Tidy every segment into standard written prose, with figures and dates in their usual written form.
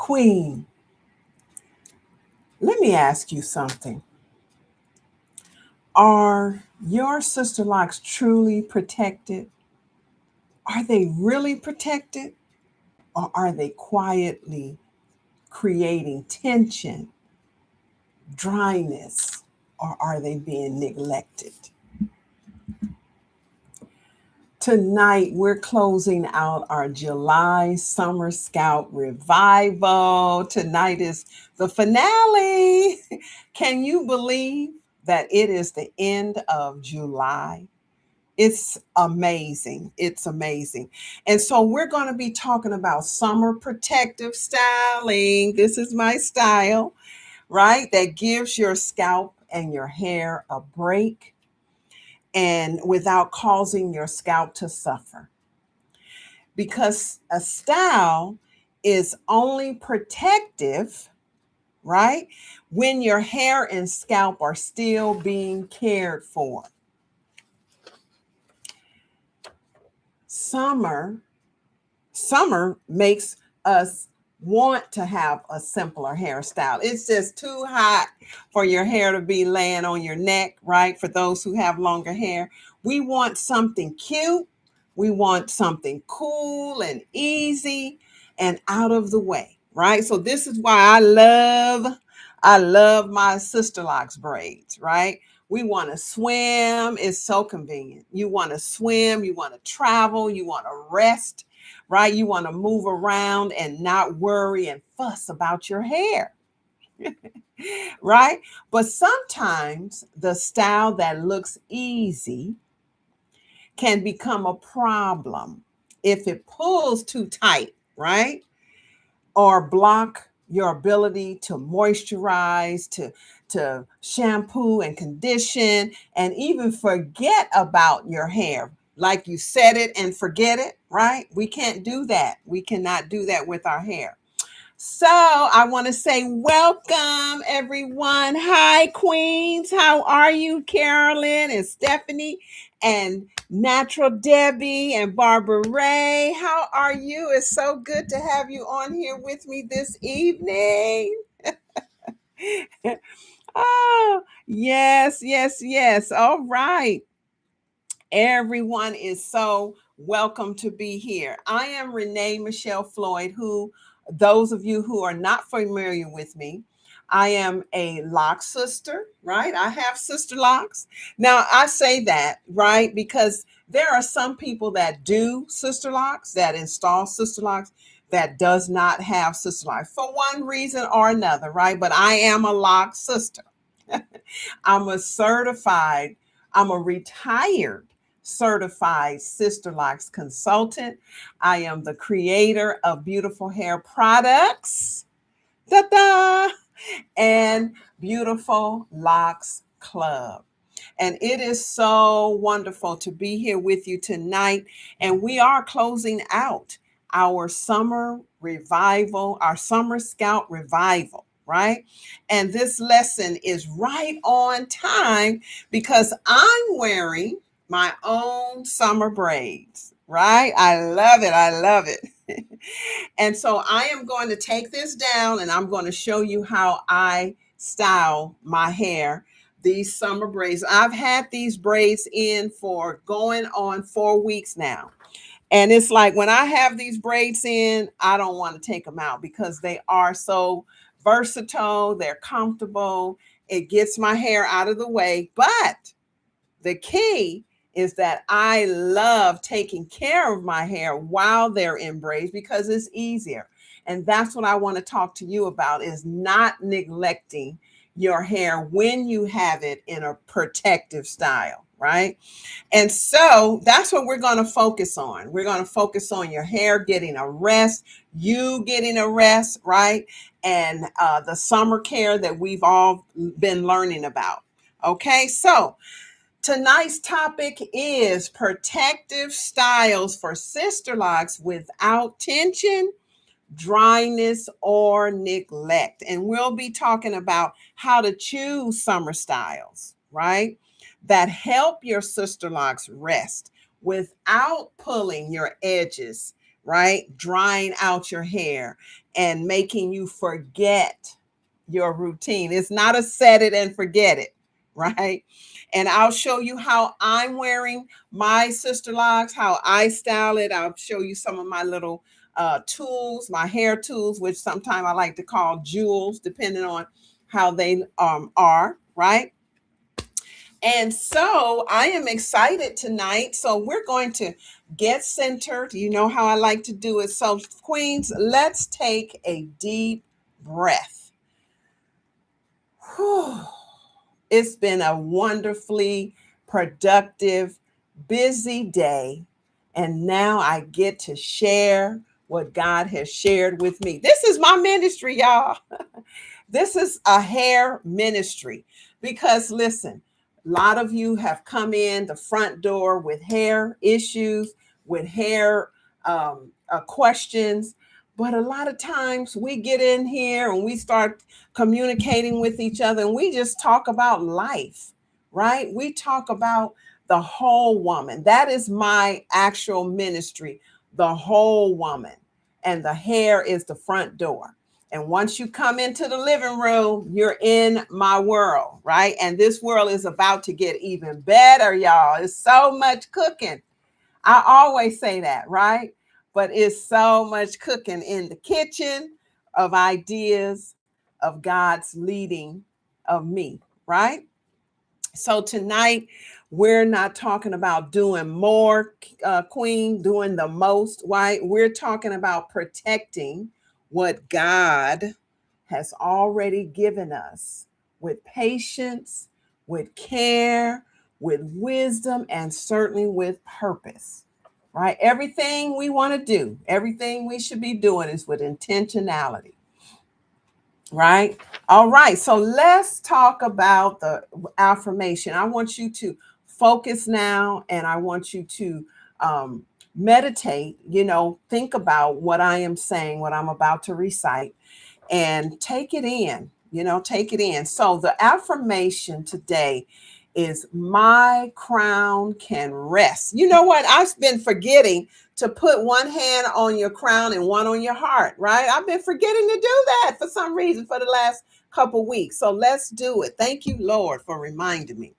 Queen, let me ask you something. Are your sister locks truly protected? Are they really protected? Or are they quietly creating tension, dryness, or are they being neglected? Tonight, we're closing out our July Summer Scalp Revival. Tonight is the finale. Can you believe that it is the end of July? It's amazing. It's amazing. And so we're going to be talking about summer protective styling. This is my style, right? That gives your scalp and your hair a break and without causing your scalp to suffer. Because a style is only protective, right? When your hair and scalp are still being cared for. Summer makes us want to have a simpler hairstyle. It's just too hot for your hair to be laying on your neck, right? For those who have longer hair, we want something cute. We want something cool and easy and out of the way, right? So this is why I love my Sisterlocks braids, right? We want to swim. It's so convenient. You want to swim, you want to travel, you want to rest, right? You want to move around and not worry and fuss about your hair, right? But sometimes the style that looks easy can become a problem if it pulls too tight, right? Or block your ability to moisturize, to shampoo and condition, and even forget about your hair. Like you set it and forget it, right? We can't do that. We cannot do that with our hair. So I want to say welcome, everyone. Hi, Queens. How are you, Carolyn and Stephanie and Natural Debbie and Barbara Ray? How are you? It's so good to have you on here with me this evening. Oh, yes, yes, yes. All right. Everyone is so welcome to be here. I am Rene Michelle Floyd, who, those of you who are not familiar with me, I am a lock sister, right? I have sister locks. Now, I say that, right, because there are some people that do sister locks, that install sister locks, that does not have sister locks for one reason or another, right? But I am a lock sister. I'm a certified, I'm a retired certified Sister Locks consultant. I am the creator of Beautiful Hair Products, ta-da, and Beautiful Locks Club. And it is so wonderful to be here with you tonight. And we are closing out our summer revival, our summer scalp revival, right? And this lesson is right on time because I'm wearing my own summer braids, right? I love it. I love it. And so I am going to take this down and I'm going to show you how I style my hair. These summer braids. I've had these braids in for going on 4 weeks now. And it's like when I have these braids in, I don't want to take them out because they are so versatile. They're comfortable. It gets my hair out of the way. But the key is that I love taking care of my hair while they're in braids because it's easier. And that's what I want to talk to you about is not neglecting your hair when you have it in a protective style, right? And so that's what we're going to focus on. We're going to focus on your hair getting a rest, you getting a rest, right? And the summer care that we've all been learning about. Okay, so tonight's topic is protective styles for sister locks without tension, dryness, or neglect. And we'll be talking about how to choose summer styles, right? That help your sister locks rest without pulling your edges, right? Drying out your hair and making you forget your routine. It's not a set it and forget it, right? And I'll show you how I'm wearing my Sisterlocks, how I style it. I'll show you some of my little tools, my hair tools, which sometimes I like to call jewels, depending on how they are, right? And so I am excited tonight. So we're going to get centered. You know how I like to do it. So, Queens, let's take a deep breath. Whew. It's been a wonderfully productive, busy day. And now I get to share what God has shared with me. This is my ministry, y'all. This is a hair ministry because listen, a lot of you have come in the front door with hair issues, with hair questions. But a lot of times we get in here and we start communicating with each other and we just talk about life, right? We talk about the whole woman. That is my actual ministry, the whole woman. And the hair is the front door. And once you come into the living room, you're in my world, right? And this world is about to get even better, y'all. It's so much cooking. I always say that, right? But it's so much cooking in the kitchen of ideas of God's leading of me, right? So tonight, we're not talking about doing more, Queen, doing the most, right? We're talking about protecting what God has already given us with patience, with care, with wisdom, and certainly with purpose, right? Everything we want to do, everything we should be doing is with intentionality. Right. All right. So let's talk about the affirmation. I want you to focus now and I want you to meditate, think about what I am saying, what I'm about to recite, and take it in, take it in. So the affirmation today is my crown can rest. You know what? I've been forgetting to put one hand on your crown and one on your heart, right? I've been forgetting to do that for some reason for the last couple weeks. So let's do it. Thank you, Lord, for reminding me.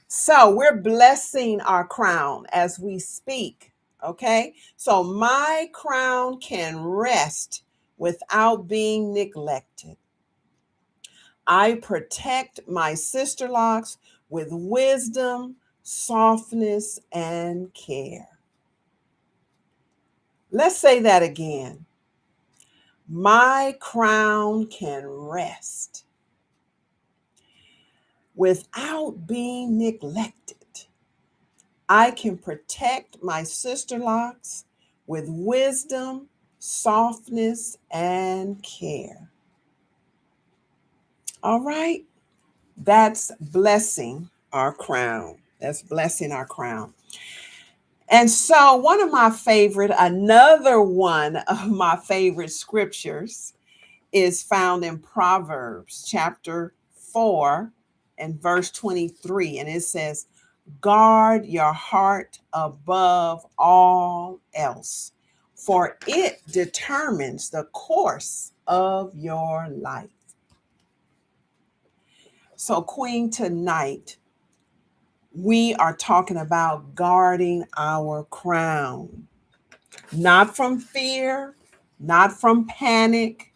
So we're blessing our crown as we speak. Okay. So my crown can rest without being neglected. I protect my Sisterlocks with wisdom, softness, and care. Let's say that again. My crown can rest without being neglected. I can protect my Sisterlocks with wisdom, softness, and care. All right. That's blessing our crown. That's blessing our crown. And so, another one of my favorite scriptures is found in Proverbs chapter 4 and verse 23. And it says, guard your heart above all else, for it determines the course of your life. So, Queen, tonight, we are talking about guarding our crown, not from fear, not from panic,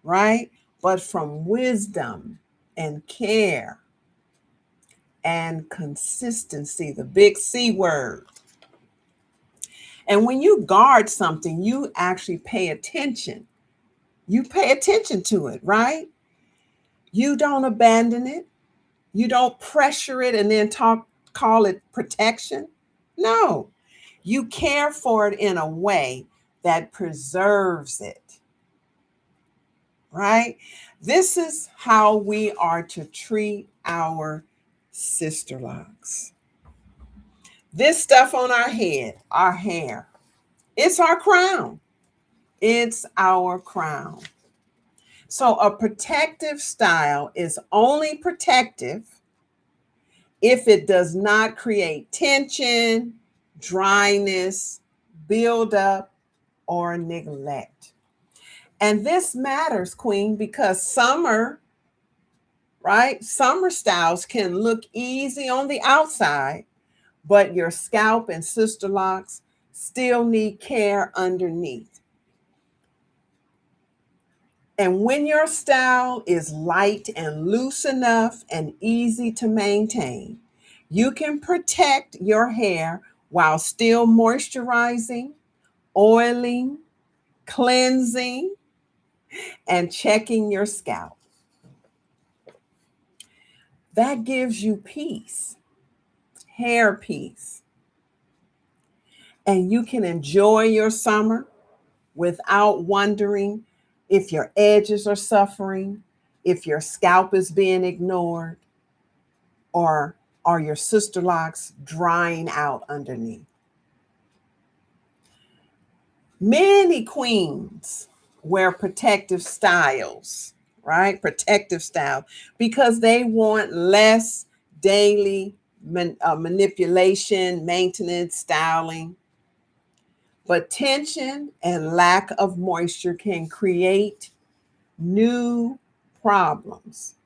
right? But from wisdom and care and consistency, the big C word. And when you guard something, you actually pay attention. You pay attention to it, right? You don't abandon it. You don't pressure it and then call it protection. No, you care for it in a way that preserves it, right? This is how we are to treat our Sisterlocks. This stuff on our head, our hair, it's our crown. It's our crown. So a protective style is only protective if it does not create tension, dryness, buildup, or neglect. And this matters, Queen, because summer, right? Summer styles can look easy on the outside, but your scalp and sister locks still need care underneath. And when your style is light and loose enough and easy to maintain, you can protect your hair while still moisturizing, oiling, cleansing, and checking your scalp. That gives you peace, hair peace. And you can enjoy your summer without wondering if your edges are suffering, if your scalp is being ignored, or are your sister locks drying out underneath. Many queens wear protective styles, right? Protective style, because they want less daily manipulation, maintenance, styling. But tension and lack of moisture can create new problems.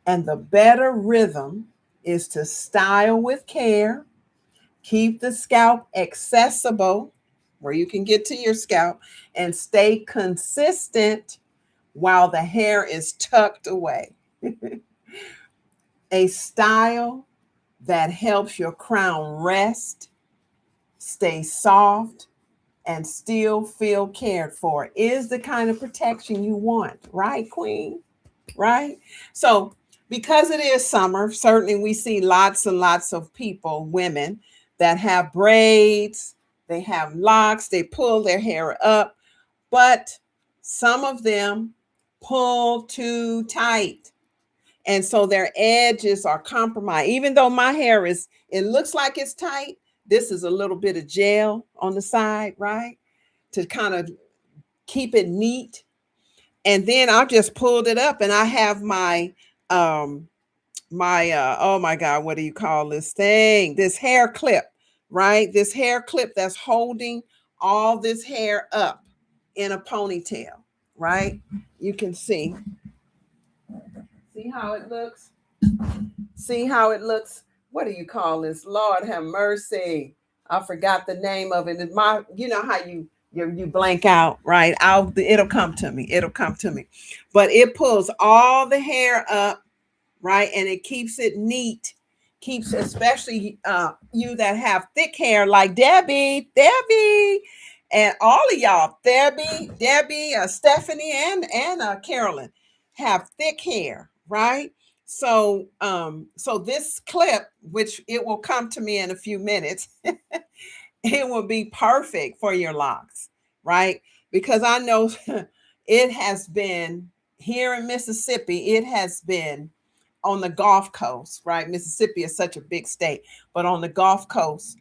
And the better rhythm is to style with care, keep the scalp accessible where you can get to your scalp, and stay consistent while the hair is tucked away. A style that helps your crown rest, stay soft, and still feel cared for is the kind of protection you want, right, Queen? Right? So, because it is summer, certainly we see lots and lots of people, women, that have braids, they have locks, they pull their hair up, but some of them pull too tight. And so their edges are compromised. Even though my hair is, it looks like it's tight, this is a little bit of gel on the side, right? To kind of keep it neat. And then I just pulled it up and I have my oh my God, what do you call this thing? This hair clip, right? This hair clip that's holding all this hair up in a ponytail, right? You can see. See how it looks? See how it looks? What do you call this? Lord have mercy. I forgot the name of it. It's my, you know how you blank out, right? It'll come to me. It'll come to me. But it pulls all the hair up, right? And it keeps it neat. Keeps especially you that have thick hair like Debbie, and all of y'all, Debbie, Stephanie, and Carolyn have thick hair, right? So so this clip, which it will come to me in a few minutes, it will be perfect for your locks, right? Because I know it has been here in Mississippi, it has been on the Gulf Coast, right? Mississippi is such a big state, but on the Gulf Coast,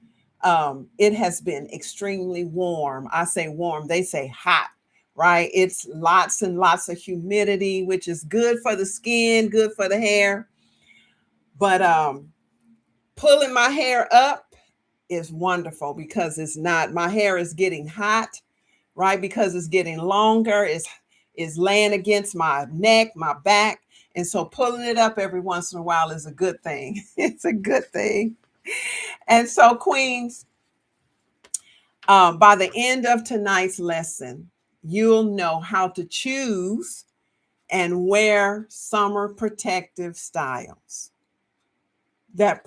it has been extremely warm. I say warm, they say hot, right? It's lots and lots of humidity, which is good for the skin, good for the hair. But pulling my hair up is wonderful because it's not, my hair is getting hot, right? Because it's getting longer, is laying against my neck, my back. And so pulling it up every once in a while is a good thing. It's a good thing. And so, Queens, by the end of tonight's lesson, you'll know how to choose and wear summer protective styles that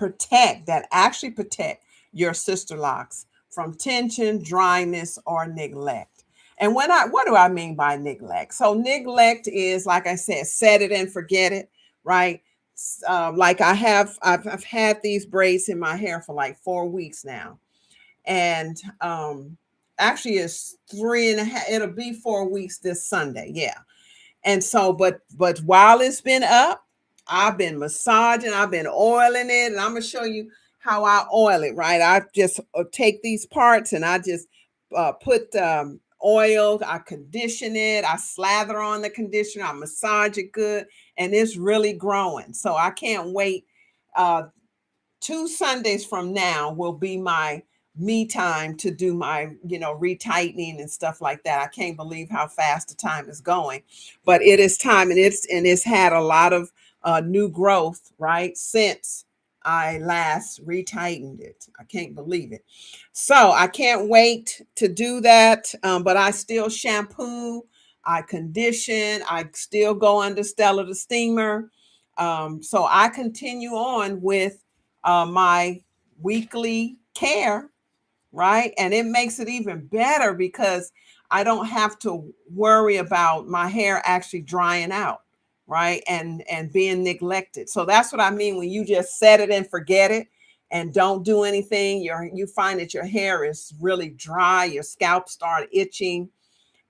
actually protect your sister locks from tension, dryness, or neglect. And what do I mean by neglect? So neglect is, like I said, set it and forget it, right? Like I've had these braids in my hair for like 4 weeks now, and actually it's 3.5. It'll be 4 weeks this Sunday, yeah. And so, but while it's been up, I've been massaging, I've been oiling it, and I'm gonna show you how I oil it, right? I just take these parts and I just put oil, I condition it, I slather on the conditioner, I massage it good, and it's really growing. So I can't wait. 2 Sundays from now will be my me time to do my, retightening and stuff like that. I can't believe how fast the time is going, but it is time, and it's had a lot of new growth, right, since I last retightened it. I can't believe it. So I can't wait to do that. But I still shampoo, I condition, I still go under Stella the steamer. So I continue on with my weekly care, right? And it makes it even better because I don't have to worry about my hair actually drying out, right? And being neglected. So that's what I mean when you just set it and forget it and don't do anything. You find that your hair is really dry, your scalp start itching,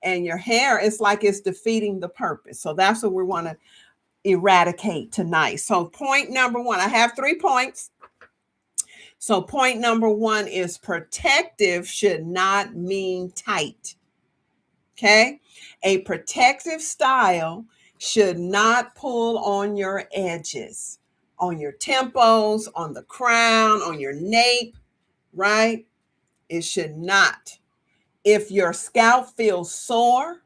and your hair is like it's defeating the purpose. So that's what we want to eradicate tonight. So point number one, I have 3 points. So point number one is protective should not mean tight. Okay. A protective style should not pull on your edges, on your temples, on the crown, on your nape, right? It should not. If your scalp feels sore,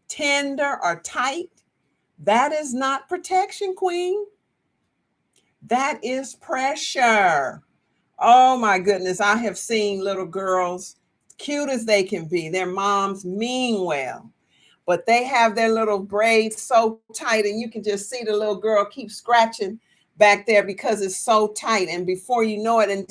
tender, or tight, that is not protection, queen. That is pressure. Oh my goodness. I have seen little girls, cute as they can be. Their moms mean well, but they have their little braids so tight, and you can just see the little girl keep scratching back there because it's so tight. And before you know it, and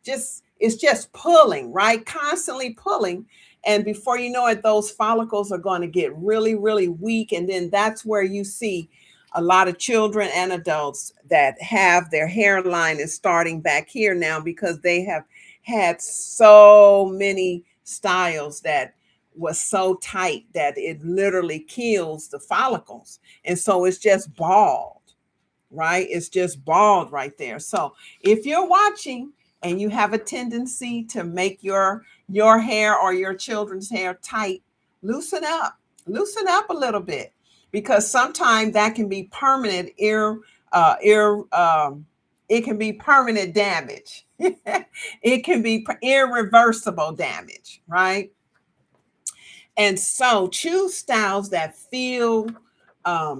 just it's just pulling, right? Constantly pulling. And before you know it, those follicles are going to get really, really weak. And then that's where you see a lot of children and adults that have their hairline is starting back here now because they have had so many styles that was so tight that it literally kills the follicles. And so it's just bald, right? It's just bald right there. So if you're watching and you have a tendency to make your hair or your children's hair tight, loosen up a little bit, because sometimes that can be permanent it can be permanent damage. It can be irreversible damage, right? And so choose styles that feel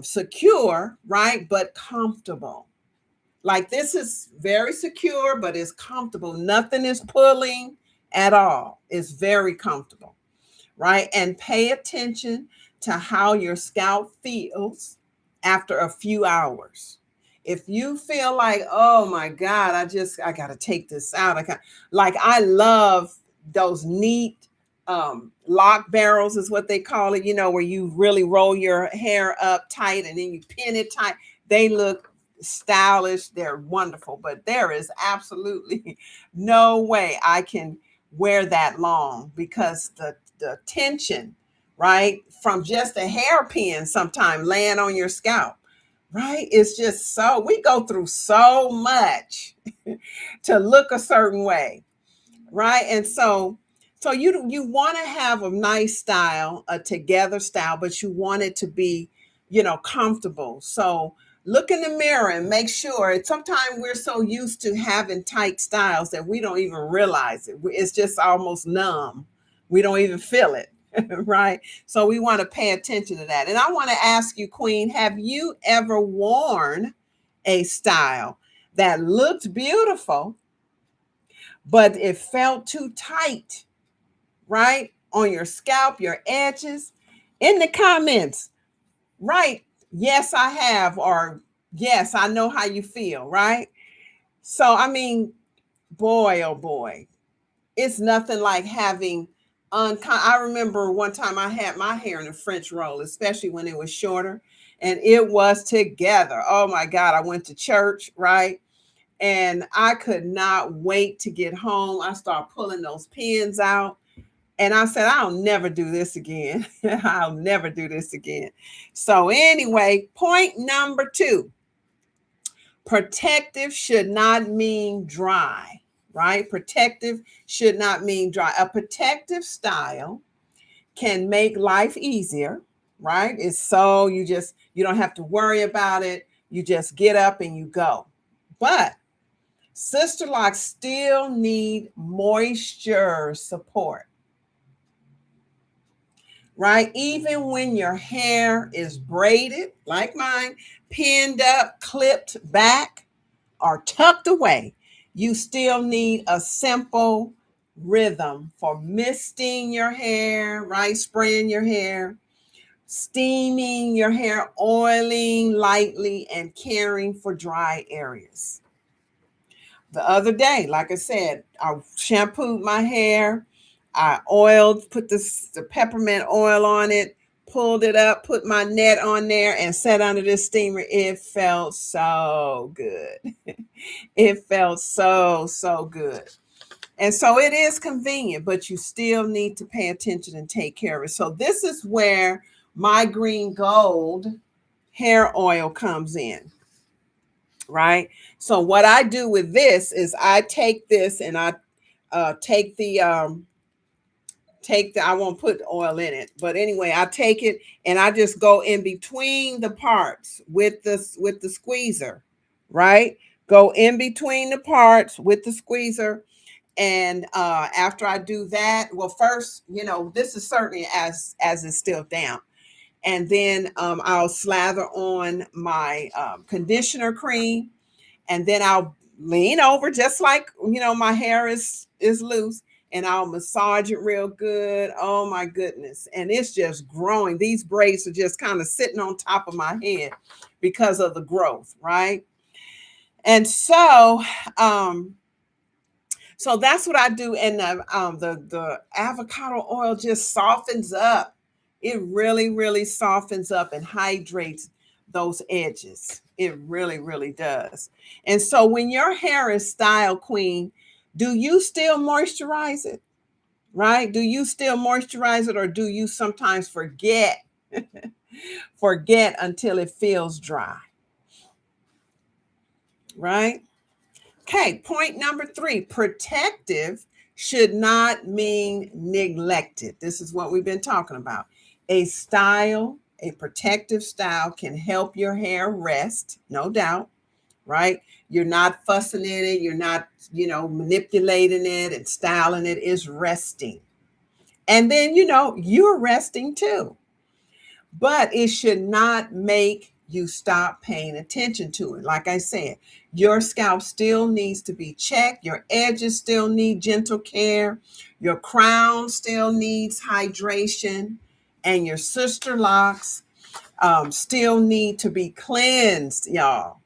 secure, right? But comfortable. Like this is very secure, but it's comfortable. Nothing is pulling at all. It's very comfortable, right? And pay attention to how your scalp feels after a few hours. If you feel like, oh my God, I got to take this out. I love those neat lock barrels is what they call it, where you really roll your hair up tight and then you pin it tight. They look stylish. They're wonderful, but there is absolutely no way I can wear that long because the tension, right, from just a hairpin sometime laying on your scalp, right? It's just so, we go through so much to look a certain way, right? And so you want to have a nice style, a together style, but you want it to be, comfortable. So look in the mirror and make sure. Sometimes we're so used to having tight styles that we don't even realize it. It's just almost numb. We don't even feel it, right? So we want to pay attention to that. And I want to ask you, Queen, have you ever worn a style that looked beautiful, but it felt too tight, right? On your scalp, your edges? In the comments, right? Yes, I have, or yes, I know how you feel, right? So, I mean, boy, oh boy, it's nothing like having I remember one time I had my hair in a French roll, especially when it was shorter, and it was together. Oh my God, I went to church, right? And I could not wait to get home. I started pulling those pins out. And I said, I'll never do this again. I'll never do this again. So anyway, point number 2, protective should not mean dry, right? Protective should not mean dry. A protective style can make life easier, right? It's so you don't have to worry about it. You just get up and you go. But Sisterlocks still need moisture support, right? Even when your hair is braided, like mine, pinned up, clipped back, or tucked away, you still need a simple rhythm for misting your hair, right? Spraying your hair, steaming your hair, oiling lightly, and caring for dry areas. The other day, like I said, I shampooed my hair, I oiled, put the peppermint oil on it, pulled it up, put my net on there, and sat under this steamer. It felt so good. It felt so good. And so it is convenient, but you still need to pay attention and take care of it. So this is where my green gold hair oil comes in, right? So what I do with this is I take this and I take the I won't put oil in it, but anyway, I take it and I just go in between the parts with the squeezer, right? Go in between the parts with the squeezer. And after I do that, well, first, this is certainly as it's still damp. And then I'll slather on my conditioner cream, and then I'll lean over just like my hair is loose, and I'll massage it real good. Oh my goodness. And it's just growing. These braids are just kind of sitting on top of my head because of the growth, right? And so that's what I do. And the avocado oil just softens up. It really, really softens up and hydrates those edges. It really, really does. And so when your hair is styled, queen, do you still moisturize it? Right? Do you still moisturize it, or do you sometimes forget until it feels dry? Right? Okay, point number 3, protective should not mean neglected. This is what we've been talking about. A protective style can help your hair rest, no doubt, right? You're not fussing in it, you're not, manipulating it and styling it, is resting. And then, you're resting too. But it should not make you stop paying attention to it. Like I said, your scalp still needs to be checked. Your edges still need gentle care. Your crown still needs hydration. And your sister locks still need to be cleansed, y'all,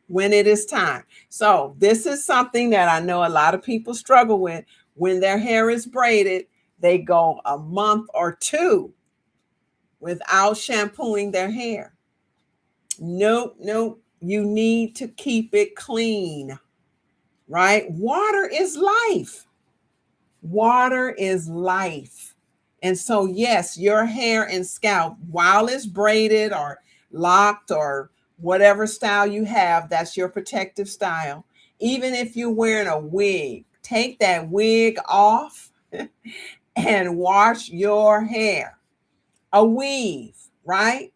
when it is time. So this is something that I know a lot of people struggle with. When their hair is braided, they go a month or two without shampooing their hair. Nope, nope. You need to keep it clean, right? Water is life. Water is life. And so, yes, your hair and scalp, while it's braided or locked or whatever style you have, that's your protective style. Even if you're wearing a wig, take that wig off and wash your hair. A weave, right?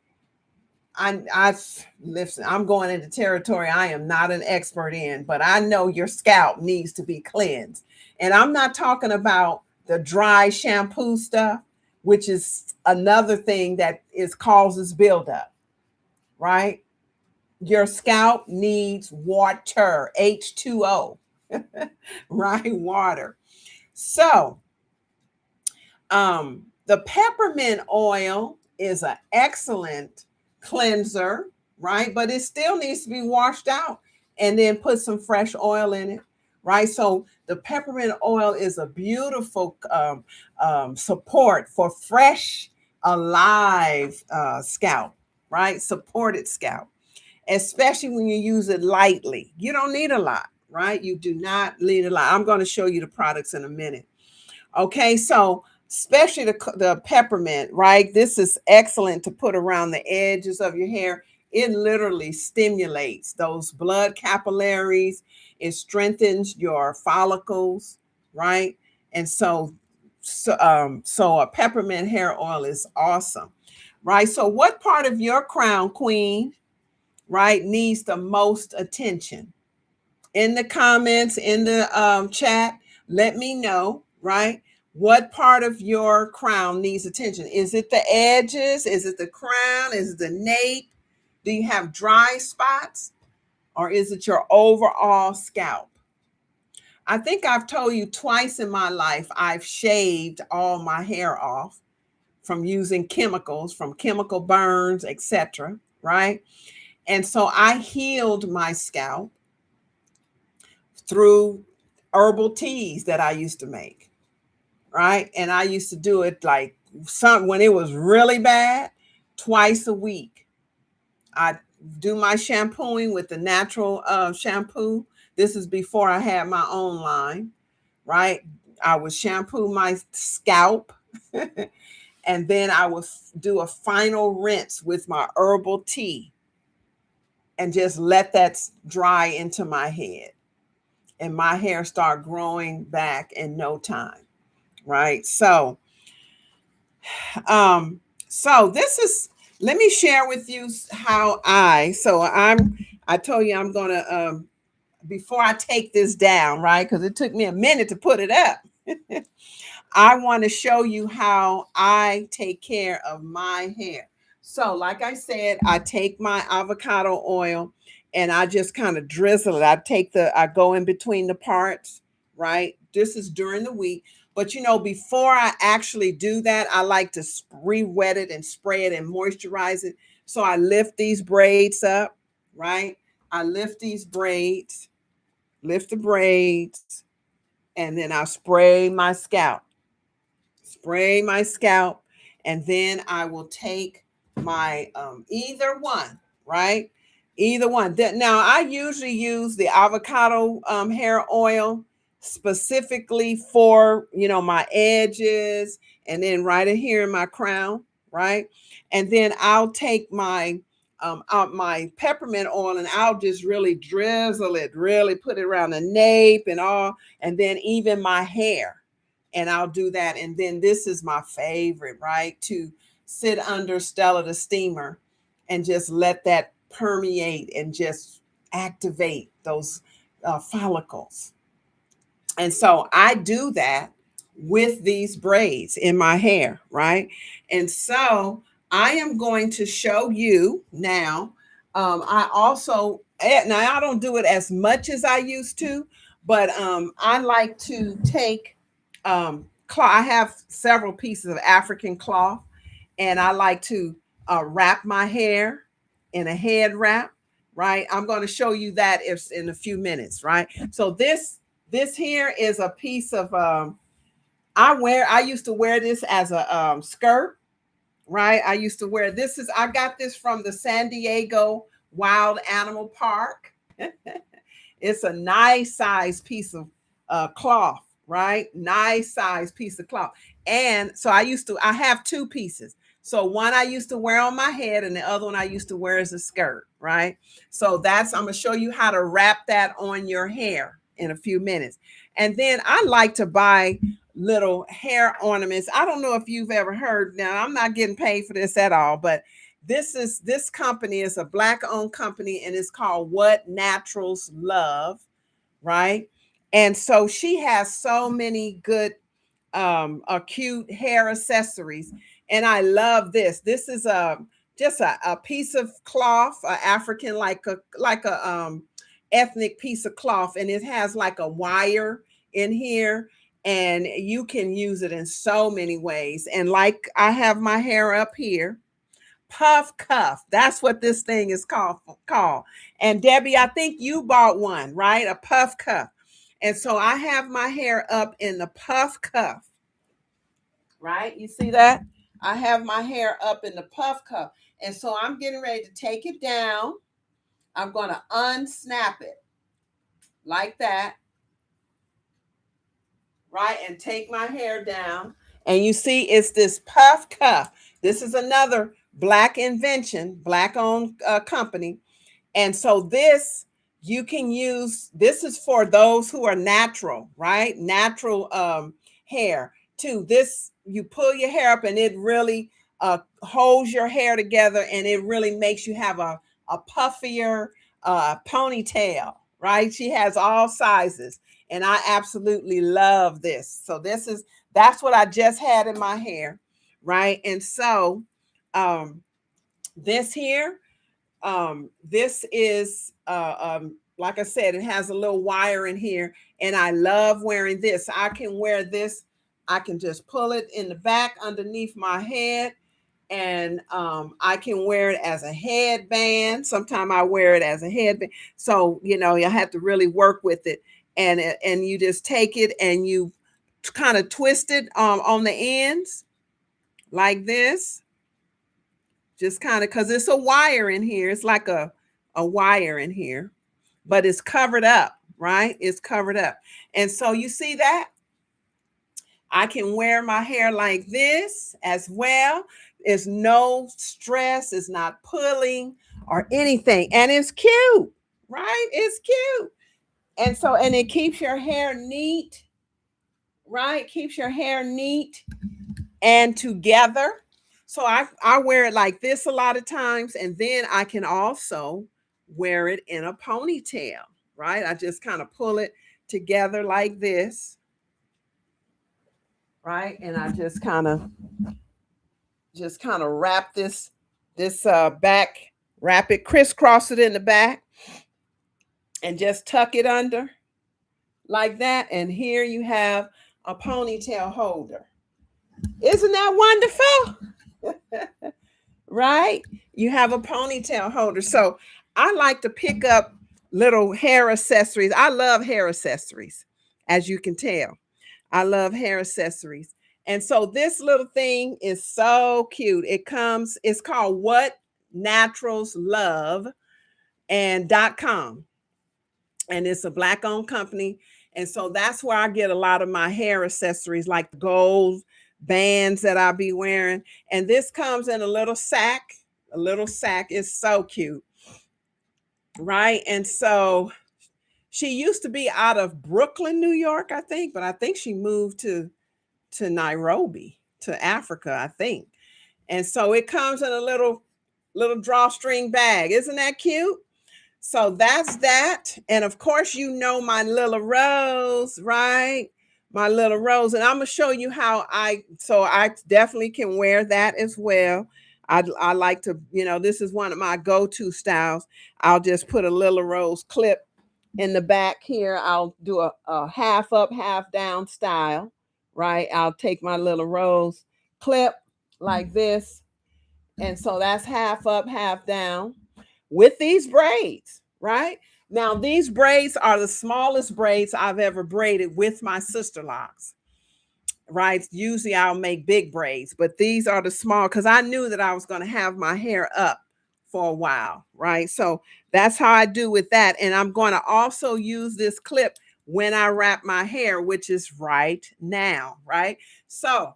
I listen, I'm going into territory I am not an expert in, but I know your scalp needs to be cleansed. And I'm not talking about the dry shampoo stuff, which is another thing that causes buildup, right? Your scalp needs water, H2O, right? Water. So, the peppermint oil is an excellent cleanser, right? But it still needs to be washed out and then put some fresh oil in it, right? So the peppermint oil is a beautiful support for fresh, alive scalp, right? Supported scalp, especially when you use it lightly. You don't need a lot, right? You do not need a lot. I'm going to show you the products in a minute. Okay, so especially the peppermint, right? This is excellent to put around the edges of your hair. It literally stimulates those blood capillaries. It strengthens your follicles, right? And so a peppermint hair oil is awesome, right? So what part of your crown, queen, right, needs the most attention? in the comments, in the chat, let me know, right? What part of your crown needs attention? Is it the edges? Is it the crown? Is it the nape? Do you have dry spots? Or is it your overall scalp? I think I've told you twice in my life I've shaved all my hair off from using chemicals, from chemical burns, etc. Right? And so I healed my scalp through herbal teas that I used to make. Right? And I used to do it like when it was really bad, twice a week. I do my shampooing with the natural shampoo. This is before I had my own line, right? I would shampoo my scalp and then I would do a final rinse with my herbal tea and just let that dry into my head. And my hair start growing back in no time, right? So this is, let me share with you how I told you I'm gonna before I take this down, right? Because it took me a minute to put it up. I want to show you how I take care of my hair. So, like I said, I take my avocado oil and I just kind of drizzle it. I go in between the parts, right? This is during the week. But before I actually do that, I like to re-wet it and spray it and moisturize it. So I lift these braids up, right? I lift these braids, lift the braids, and then I'll spray my scalp, and then I will take my either one, right? Either one. Now I usually use the avocado hair oil specifically for my edges, and then right in here in my crown, right? And then I'll take my out my peppermint oil and I'll just really drizzle it, really put it around the nape and all, and then even my hair. And I'll do that. And then this is my favorite, right? To sit under Stella the steamer and just let that permeate and just activate those follicles. And so I do that with these braids in my hair, right? And so I am going to show you now. I also, now I don't do it as much as I used to, but I like to take cloth. I have several pieces of African cloth, and I like to wrap my hair in a head wrap, right? I'm going to show you that in a few minutes, right? So this here is a piece of I used to wear this as a skirt, right? I used to wear I got this from the San Diego Wild Animal Park. It's a nice size piece of cloth, right? Nice size piece of cloth. And so I have two pieces. So one I used to wear on my head and the other one I used to wear as a skirt, right? So I'm going to show you how to wrap that on your hair in a few minutes. And then I like to buy little hair ornaments. I don't know if you've ever heard, now I'm not getting paid for this at all, but this company is a Black owned company and it's called What Naturals Love, right? And so she has so many good cute hair accessories, and I love this. This is just a piece of cloth, African, like a ethnic piece of cloth, and it has like a wire in here, and you can use it in so many ways. And like I have my hair up here, puff cuff. That's what this thing is called. And Debbie, I think you bought one, right? A puff cuff. And so I have my hair up in the puff cuff, right? You see that? I have my hair up in the puff cuff. And so I'm getting ready to take it down. I'm going to unsnap it like that, right? And take my hair down. And you see, it's this puff cuff. This is another Black invention, Black owned company. And so you can use, this is for those who are natural, right? Natural hair too. You pull your hair up and it really holds your hair together, and it really makes you have a puffier ponytail, right? She has all sizes, and I absolutely love this. So that's what I just had in my hair, right? And so this here, this is like I said, it has a little wire in here, and I love wearing this. I can wear this. I can just pull it in the back underneath my head, and I can wear it as a headband. Sometimes I wear it as a headband. So you have to really work with it, and you just take it and you kind of twist it on the ends like this, just kind of, because it's a wire in here. It's like a wire in here, but it's covered up, right? It's covered up. And so you see that I can wear my hair like this as well. There's no stress. It's not pulling or anything. And it's cute, right? It's cute. And so, and it keeps your hair neat, right? Keeps your hair neat and together. So I wear it like this a lot of times. And then I can also wear it in a ponytail, right? I just kind of pull it together like this, right? And I just kind of wrap this back, wrap it, crisscross it in the back, and just tuck it under like that. And here you have a ponytail holder. Isn't that wonderful? Right? You have a ponytail holder. So I like to pick up little hair accessories. I love hair accessories, as you can tell. I love hair accessories. And so this little thing is so cute. It's called What Naturals Love and .com. And it's a Black owned company. And so that's where I get a lot of my hair accessories, like the gold bands that I'll be wearing. And this comes in a little sack. A little sack is so cute. Right. And so she used to be out of Brooklyn, New York, I think, but I think she moved to Nairobi, to Africa, I think. And so it comes in a little drawstring bag. Isn't that cute? So that's that. And of course, my little rose, right? My little rose. And I'm going to show you how I definitely can wear that as well. I like to, this is one of my go-to styles. I'll just put a little rose clip in the back here. I'll do a half up, half down style, right? I'll take my little rose clip like this. And so that's half up, half down with these braids, right? Now, these braids are the smallest braids I've ever braided with my Sisterlocks, right? Usually I'll make big braids, but these are the small, because I knew that I was going to have my hair up for a while, right? So that's how I do with that. And I'm going to also use this clip when I wrap my hair, which is right now, right? So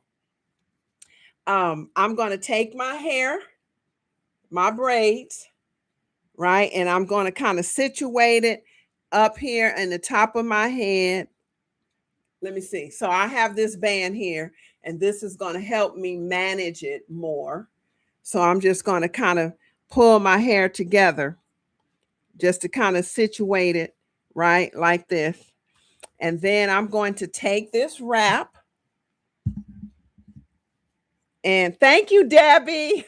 I'm going to take my hair, my braids, right? And I'm going to kind of situate it up here in the top of my head. Let me see. So I have this band here, and this is going to help me manage it more. So I'm just going to kind of pull my hair together just to kind of situate it, right? Like this. And then I'm going to take this wrap. And thank you, Debbie.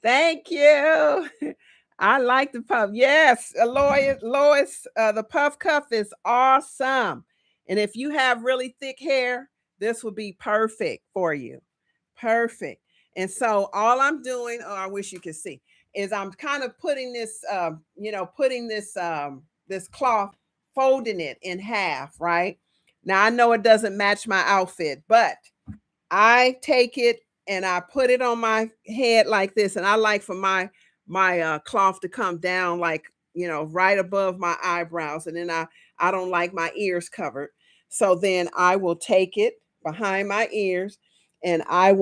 Thank you. I like the puff. Yes, Lois, the puff cuff is awesome. And if you have really thick hair, this will be perfect for you. Perfect. And so all I'm doing, oh, I wish you could see, is I'm kind of putting this, this cloth, folding it in half, right? Now I know it doesn't match my outfit, but I take it and I put it on my head like this. And I like for my cloth to come down like, right above my eyebrows. And then I don't like my ears covered. So then I will take it behind my ears, and I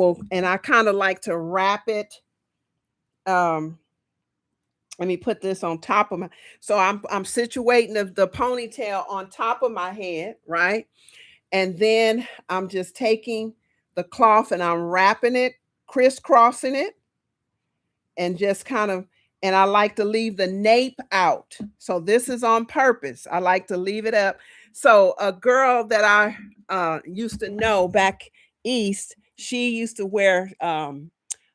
kind of like to wrap it. Let me put this on top of my, so I'm situating the ponytail on top of my head, right? And then I'm just taking the cloth and I'm wrapping it, crisscrossing it, and just kind of and I like to leave the nape out. So this is on purpose. I like to leave it up. So a girl that I used to know back east, she used to wear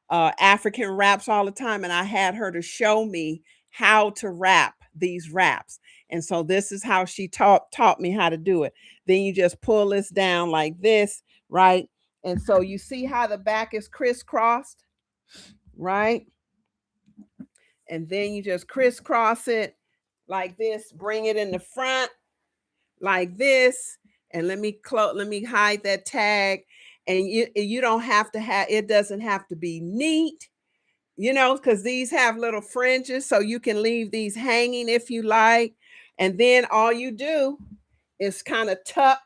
African wraps all the time, and I had her to show me how to wrap these wraps. And so this is how she taught me how to do it. Then you just pull this down like this, right? And so you see how the back is crisscrossed, right? And then you just crisscross it like this, bring it in the front like this. And let me hide that tag. And you don't have to have, it doesn't have to be neat, you know, because these have little fringes, so you can leave these hanging if you like. And then all you do is kind of tuck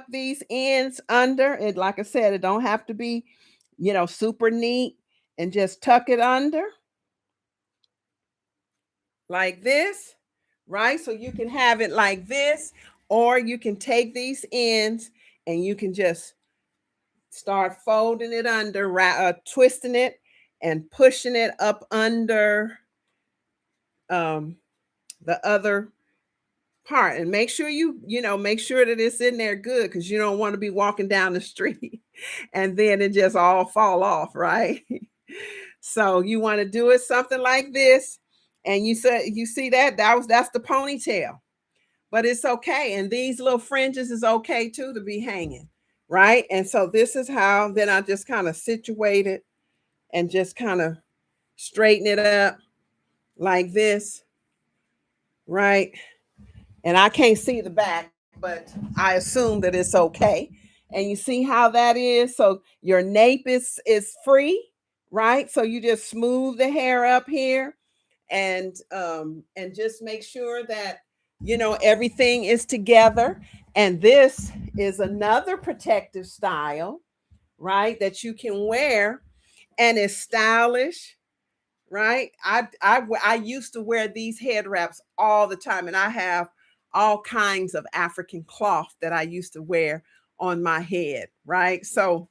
these ends under it. Like I said, it don't have to be, you know, super neat, and just tuck it under like this, right? So you can have it like this, or you can take these ends and you can just start folding it under, twisting it and pushing it up under um, the other part. And make sure make sure that it's in there good, because you don't want to be walking down the street and then it just all fall off, right? So you want to do it something like this. And you see that's the ponytail, but it's okay. And these little fringes is okay too to be hanging, right? And so this is how then I just kind of situate it and just kind of straighten it up like this, right? And I can't see the back, but I assume that it's okay. And you see how that is? So your nape is free, right? So you just smooth the hair up here, and just make sure that everything is together. And this is another protective style, right, that you can wear, and it's stylish, right? I used to wear these head wraps all the time, and I have all kinds of African cloth that I used to wear on my head, right? So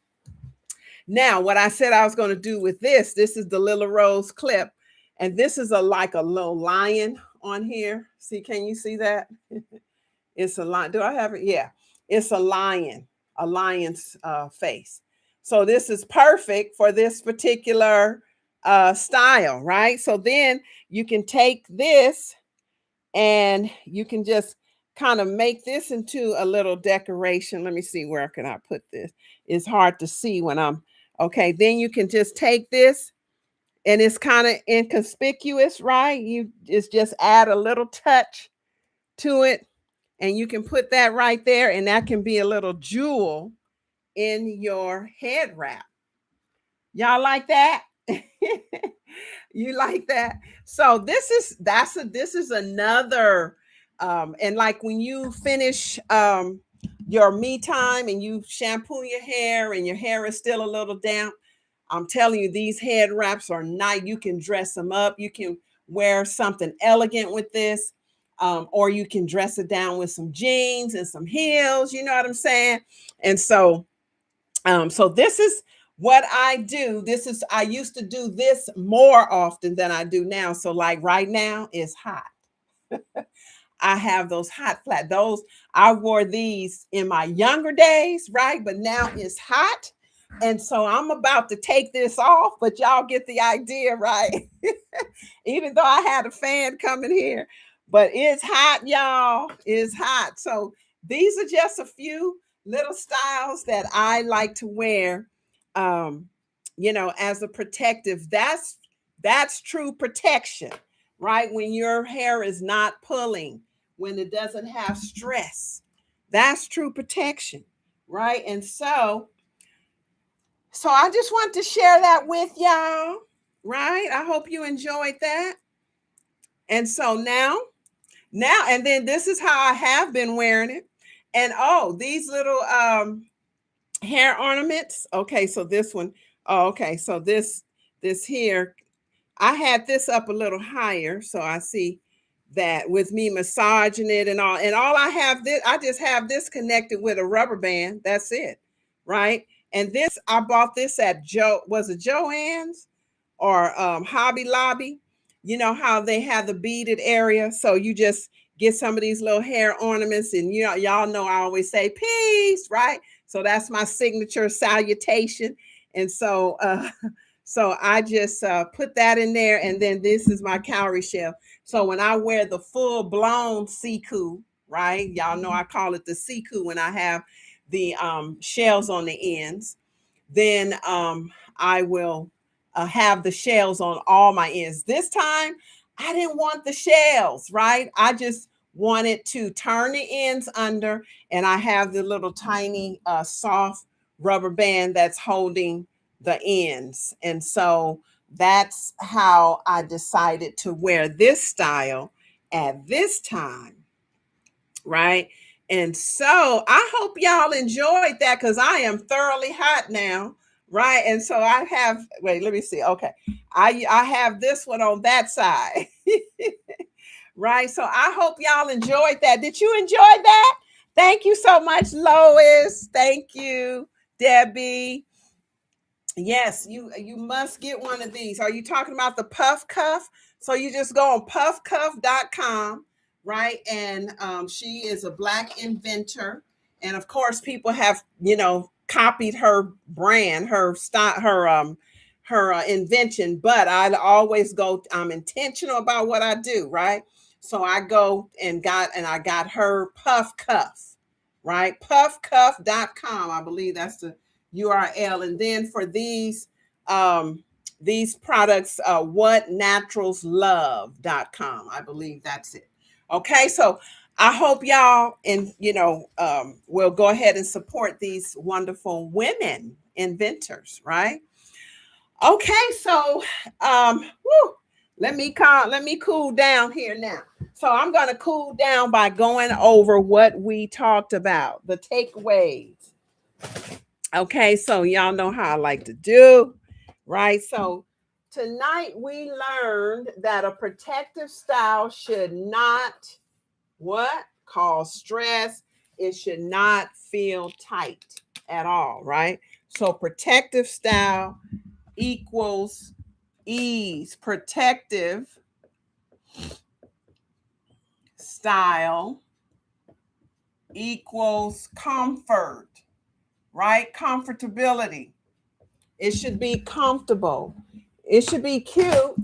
now what I said I was going to do with this is the Little Rose clip, and this is like a little lion on here. See, can you see that? It's a lion. Do I have it? Yeah, it's a lion's face. So this is perfect for this particular style, right? So then you can take this and you can just kind of make this into a little decoration. Let me see, where can I put this? It's hard to see when I'm okay. Then you can just take this, and it's kind of inconspicuous, right? It's just add a little touch to it, and you can put that right there, and that can be a little jewel in your head wrap. Y'all like that? You like that? So this is another and like when you finish your me time and you shampoo your hair and your hair is still a little damp, I'm telling you, these head wraps are nice. You can dress them up. You can wear something elegant with this, or you can dress it down with some jeans and some heels. You know what I'm saying? And so so this is what I do. I used to do this more often than I do now. So like right now it's hot. I have those hot flat. I wore these in my younger days, right? But now it's hot. And so I'm about to take this off, but y'all get the idea, right? Even though I had a fan coming here, but it's hot, y'all. It's hot. So these are just a few little styles that I like to wear, as a protective. That's true protection, right? When your hair is not pulling, when it doesn't have stress, that's true protection, right? And so I just want to share that with y'all, right? I hope you enjoyed that. And so now, and then this is how I have been wearing it. And these little hair ornaments. Okay, so this one. Oh, okay, so this here, I had this up a little higher, so I see that with me massaging it and all. And all I just have this connected with a rubber band. That's it, right? And this, I bought this at Joann's or Hobby Lobby. you know how they have the beaded area. So you just get some of these little hair ornaments, and you know, y'all know I always say peace, right? So that's my signature salutation. And so so I just put that in there, and then this is my cowrie shell. So when I wear the full blown siku, right? Y'all know I call it the siku when I have the shells on the ends. Then I will have the shells on all my ends. This time, I didn't want the shells, right? I just wanted to turn the ends under, and I have the little tiny soft rubber band that's holding the ends. And so that's how I decided to wear this style at this time, right? And so I hope y'all enjoyed that, because I am thoroughly hot now, right? And so I have, wait, let me see. Okay. I have this one on that side. Right? So I hope y'all enjoyed that. Did you enjoy that? Thank you so much, Lois. Thank you, Debbie. Yes, you must get one of these. Are you talking about the puff cuff? So you just go on puffcuff.com, right? And she is a Black inventor, and of course, people have, you know, copied her brand, her style, her invention. But I always go. I'm intentional about what I do, right? So I go and I got her puff cuff, right? Puffcuff.com. I believe that's the URL. And then for these products, whatnaturalslove.com. I believe that's it. Okay, so I hope y'all and will go ahead and support these wonderful women inventors, right? Okay, so let me cool down here now. So I'm going to cool down by going over what we talked about, the takeaways. Okay, so y'all know how I like to do, right? So tonight we learned that a protective style should not what? Cause stress. It should not feel tight at all, right? So protective style equals ease. Protective style equals comfort, right? Comfortability. It should be comfortable. It should be cute,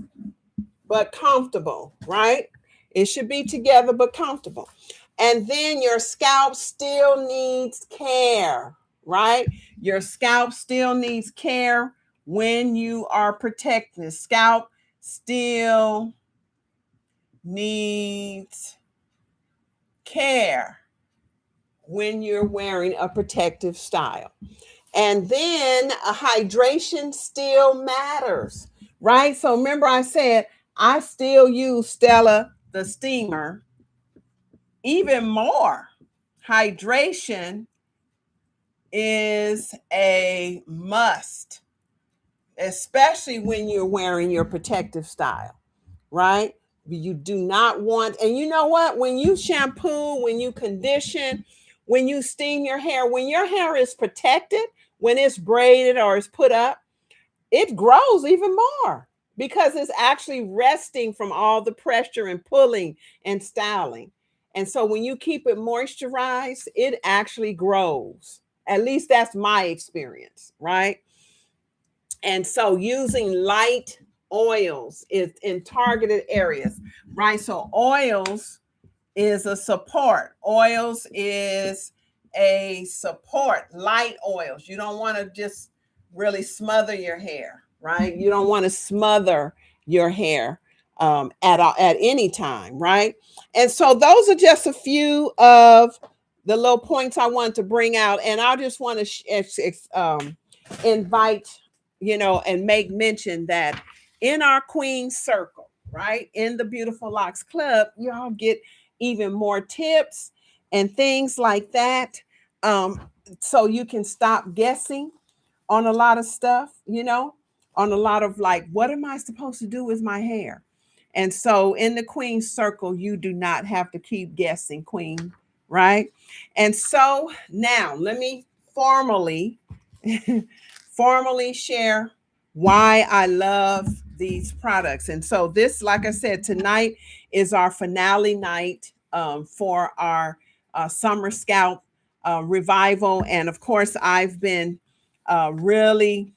but comfortable, right? It should be together, but comfortable. And then your scalp still needs care, right? Your scalp still needs care when you are protecting. The scalp still needs care when you're wearing a protective style. And then a hydration still matters, right? So remember I said I still use Stella the steamer even more. Hydration is a must, especially when you're wearing your protective style, right? You do not want, and you know what? When you shampoo, when you condition, when you steam your hair, when your hair is protected, when it's braided or it's put up, it grows even more because it's actually resting from all the pressure and pulling and styling. And so when you keep it moisturized, it actually grows. At least that's my experience, right? And so using light oils is in targeted areas, right? So oils is a support. Oils is a support. Light oils. You don't want to just really smother your hair, right? You don't want to smother your hair at any time, right? And so those are just a few of the little points I want to bring out, and I just want to invite, and make mention that in our Queen Circle, right, in the Beautiful Locks Club, y'all get even more tips and things like that. So you can stop guessing on a lot of stuff, on a lot of like, what am I supposed to do with my hair? And so in the Queen Circle, you do not have to keep guessing, Queen, right? And so now let me formally share why I love these products. And so this, like I said, tonight is our finale night for our summer scalp revival. And of course, I've been really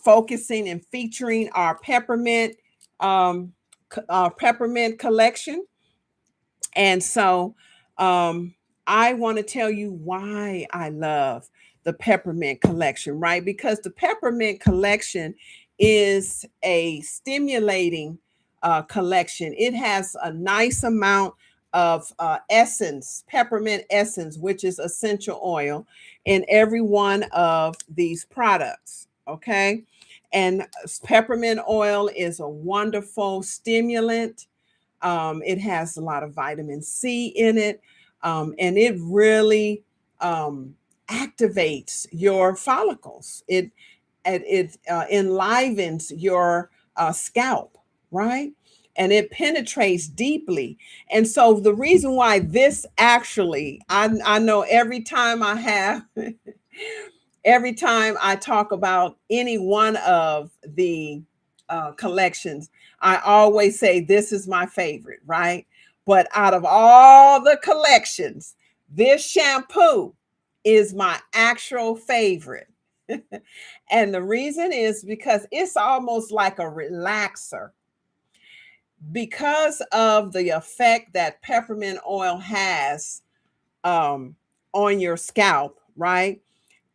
focusing and featuring our um, peppermint collection. And so I want to tell you why I love the peppermint collection, right? Because the peppermint collection is a stimulating collection. It has a nice amount of essence, peppermint essence, which is essential oil in every one of these products. Okay. And peppermint oil is a wonderful stimulant. It has a lot of vitamin C in it, and it really activates your follicles. It enlivens your scalp, right? And it penetrates deeply. And so the reason why this actually, I know every time I have every time I talk about any one of the collections, I always say this is my favorite, right? But out of all the collections, this shampoo is my actual favorite. And the reason is because it's almost like a relaxer because of the effect that peppermint oil has um, on your scalp, right?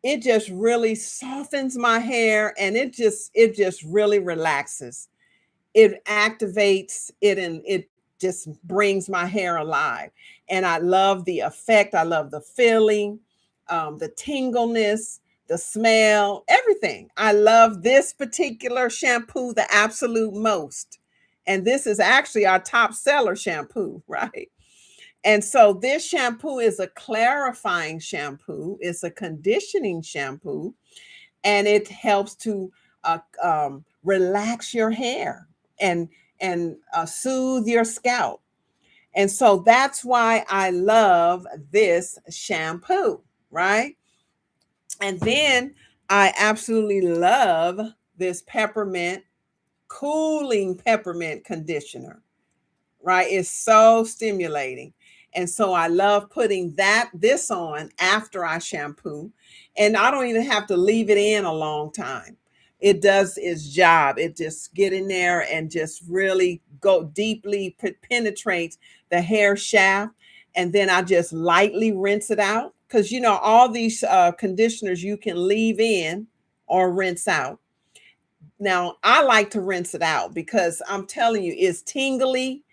It just really softens my hair, and it just really relaxes. It activates it, and it just brings my hair alive. And I love the effect. I love the feeling, the tingleness, the smell, everything. I love this particular shampoo the absolute most. And this is actually our top seller shampoo, right? And so this shampoo is a clarifying shampoo, it's a conditioning shampoo, and it helps to relax your hair and soothe your scalp. And so that's why I love this shampoo, right? And then I absolutely love this cooling peppermint conditioner, right? It's so stimulating. And so I love putting this on after I shampoo. And I don't even have to leave it in a long time. It does its job. It just get in there and just really go deeply, penetrates the hair shaft. And then I just lightly rinse it out. Because, all these conditioners you can leave in or rinse out. Now, I like to rinse it out because I'm telling you, it's tingly.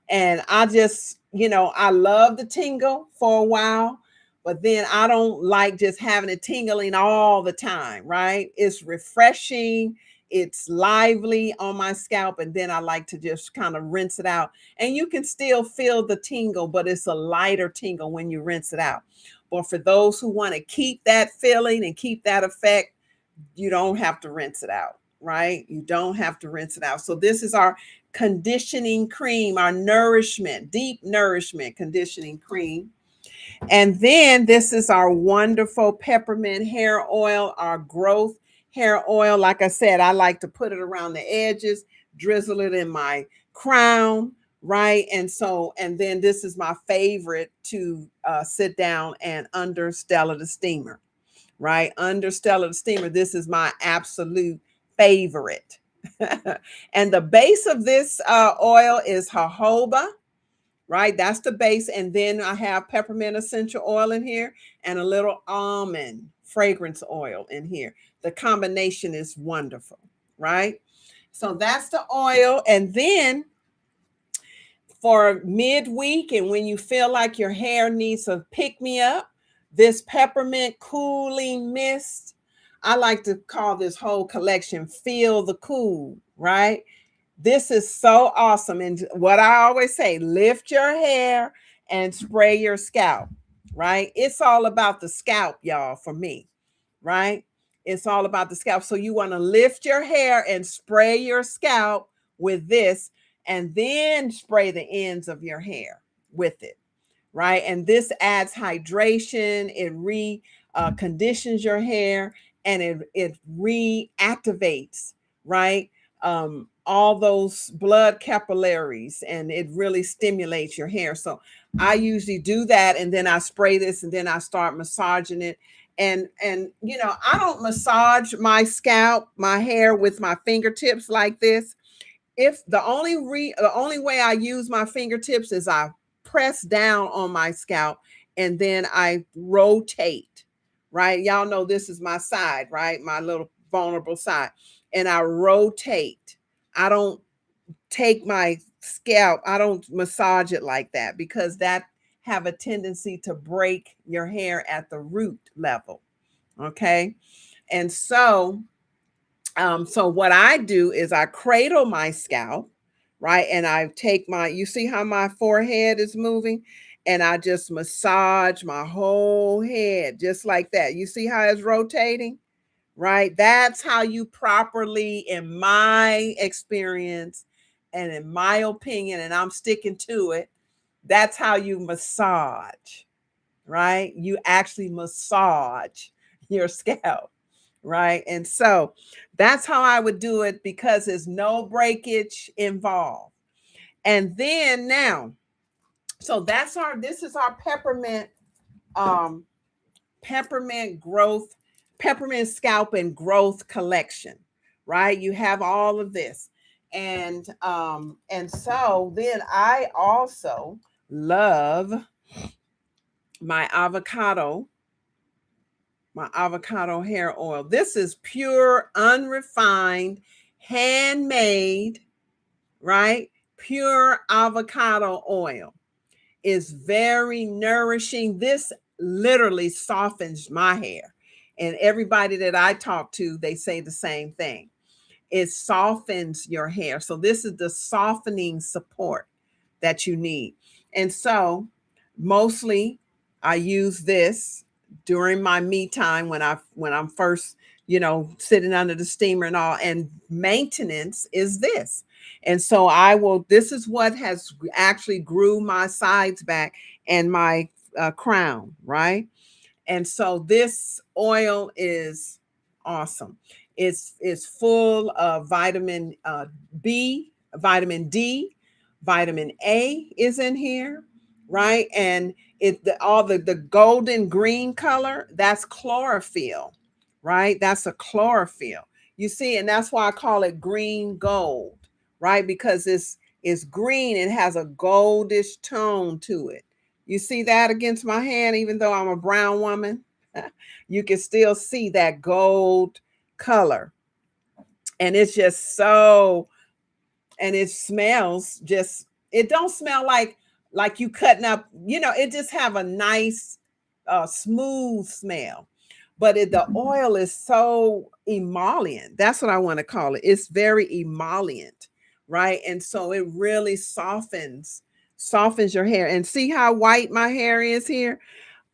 And I just, I love the tingle for a while, but then I don't like just having it tingling all the time, right? It's refreshing. It's lively on my scalp. And then I like to just kind of rinse it out. And you can still feel the tingle, but it's a lighter tingle when you rinse it out. But for those who want to keep that feeling and keep that effect, you don't have to rinse it out, right? You don't have to rinse it out. So this is our conditioning cream, our deep nourishment conditioning cream. And then this is our wonderful peppermint hair oil, our growth hair oil. Like I said, I like to put it around the edges, drizzle it in my crown, right? And then this is my favorite to sit down and under Stella the steamer, right? Under Stella the steamer, this is my absolute favorite. And the base of this oil is jojoba, right? That's the base. And then I have peppermint essential oil in here and a little almond fragrance oil in here. The combination is wonderful, right? So that's the oil. And then for midweek and when you feel like your hair needs a pick me up, this peppermint cooling mist, I like to call this whole collection Feel the Cool, right? This is so awesome. And what I always say, lift your hair and spray your scalp, right? It's all about the scalp, y'all, for me, right? It's all about the scalp. So you want to lift your hair and spray your scalp with this, and then spray the ends of your hair with it, right? And this adds hydration. It conditions your hair, and it reactivates, right? all those blood capillaries, and it really stimulates your hair. So I usually do that, and then I spray this, and then I start massaging it. And you know, I don't massage my scalp, my hair with my fingertips like this. If the only way I use my fingertips is I press down on my scalp and then I rotate, right? Y'all know this is my side, right? My little vulnerable side. And I rotate. I don't take my scalp, I don't massage it like that, because that have a tendency to break your hair at the root level. Okay. And so what I do is I cradle my scalp, right? And I take you see how my forehead is moving? And I just massage my whole head just like that. You see how it's rotating, right? That's how you properly, in my experience and in my opinion, and I'm sticking to it, that's how you massage, right? You actually massage your scalp, right? And so that's how I would do it, because there's no breakage involved. And then now, so this is our um peppermint growth, peppermint scalp and growth collection, right? You have all of this. And so then I also love my avocado hair oil. This is pure, unrefined, handmade, right? Pure avocado oil is very nourishing. This literally softens my hair. And everybody that I talk to, they say the same thing. It softens your hair. So this is the softening support that you need. And so mostly I use this during my me time when I'm first, sitting under the steamer and all. And maintenance is this. And so this is what has actually grew my sides back and my crown, right? And so this oil is awesome. It's full of vitamin B, vitamin D, vitamin A is in here, right? And all the golden green color, that's chlorophyll, right? That's a chlorophyll. You see, and that's why I call it green gold, right? Because it's green, it has a goldish tone to it. You see that against my hand, even though I'm a brown woman, you can still see that gold color. And it's just and it smells it don't smell like you cutting up, it just have a nice, smooth smell. But the oil is so emollient. That's what I want to call it. It's very emollient, right? And so it really softens your hair. And see how white my hair is here?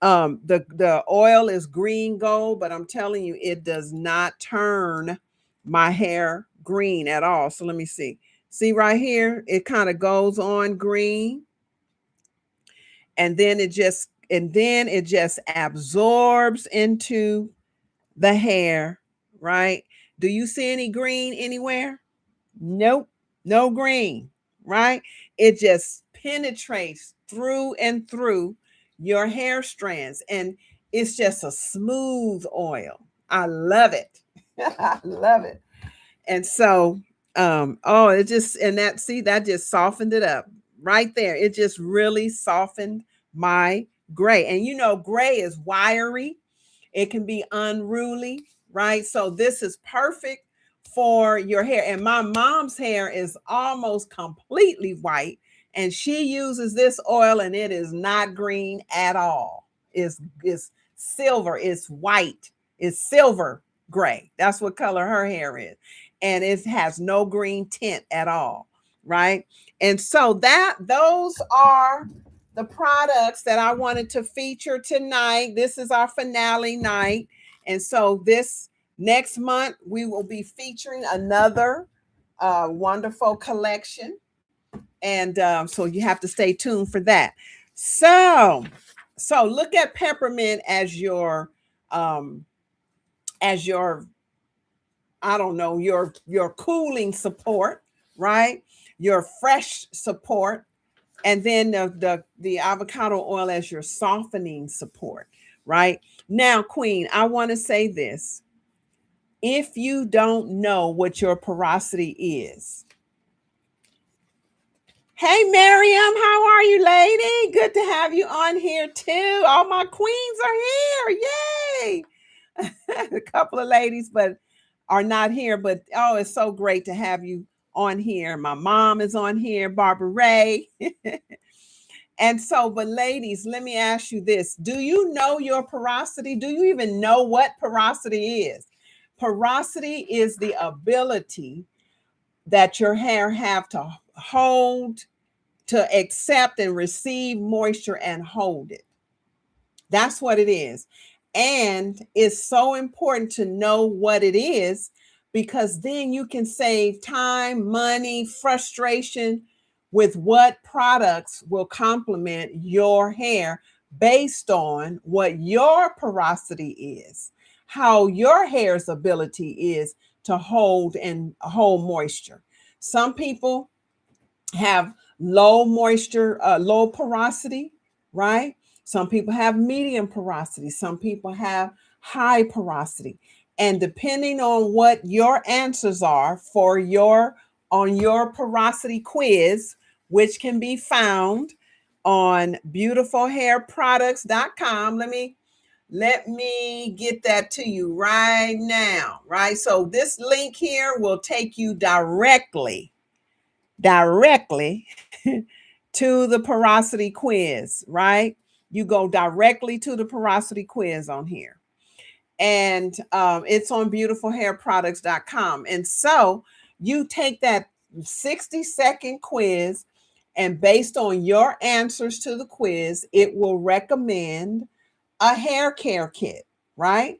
The oil is green gold, but I'm telling you, it does not turn my hair green at all. So let me see right here, it kind of goes on green, and then it just absorbs into the hair, right? Do you see any green anywhere? Nope, no green, right? It just penetrates through and through your hair strands, and it's just a smooth oil. I love it. I love it. And so, it just, and that just softened it up right there. It just really softened my gray. And gray is wiry, it can be unruly, right? So this is perfect for your hair. And my mom's hair is almost completely white, and she uses this oil, and it is not green at all. It's silver, it's white, it's silver gray. That's what color her hair is. And it has no green tint at all, right? And so those are the products that I wanted to feature tonight. This is our finale night. And so this next month, we will be featuring another wonderful collection. And so you have to stay tuned for that. So look at peppermint as your I don't know, your cooling support, right? Your fresh support, and then the avocado oil as your softening support, right? Now, Queen, I want to say this. If you don't know what your porosity is, hey, Miriam, how are you, lady? Good to have you on here too. All my queens are here. Yay! A couple of ladies, but are not here. But oh, it's so great to have you on here. My mom is on here, Barbara Ray. And so, but ladies, let me ask you this. Do you know your porosity? Do you even know what porosity is? Porosity is the ability that your hair have to hold, to accept and receive moisture and hold it. That's what it is. And it's so important to know what it is, because then you can save time, money, frustration with what products will complement your hair based on what your porosity is, how your hair's ability is to hold moisture. Some people have low moisture, low porosity, right? Some people have medium porosity. Some people have high porosity. And depending on what your answers are for your porosity quiz, which can be found on beautifulhairproducts.com. Let me get that to you right now, right? So this link here will take you directly to the porosity quiz, right? You go directly to the porosity quiz on here. And it's on beautifulhairproducts.com. And so you take that 60-second quiz, and based on your answers to the quiz, it will recommend a hair care kit, right?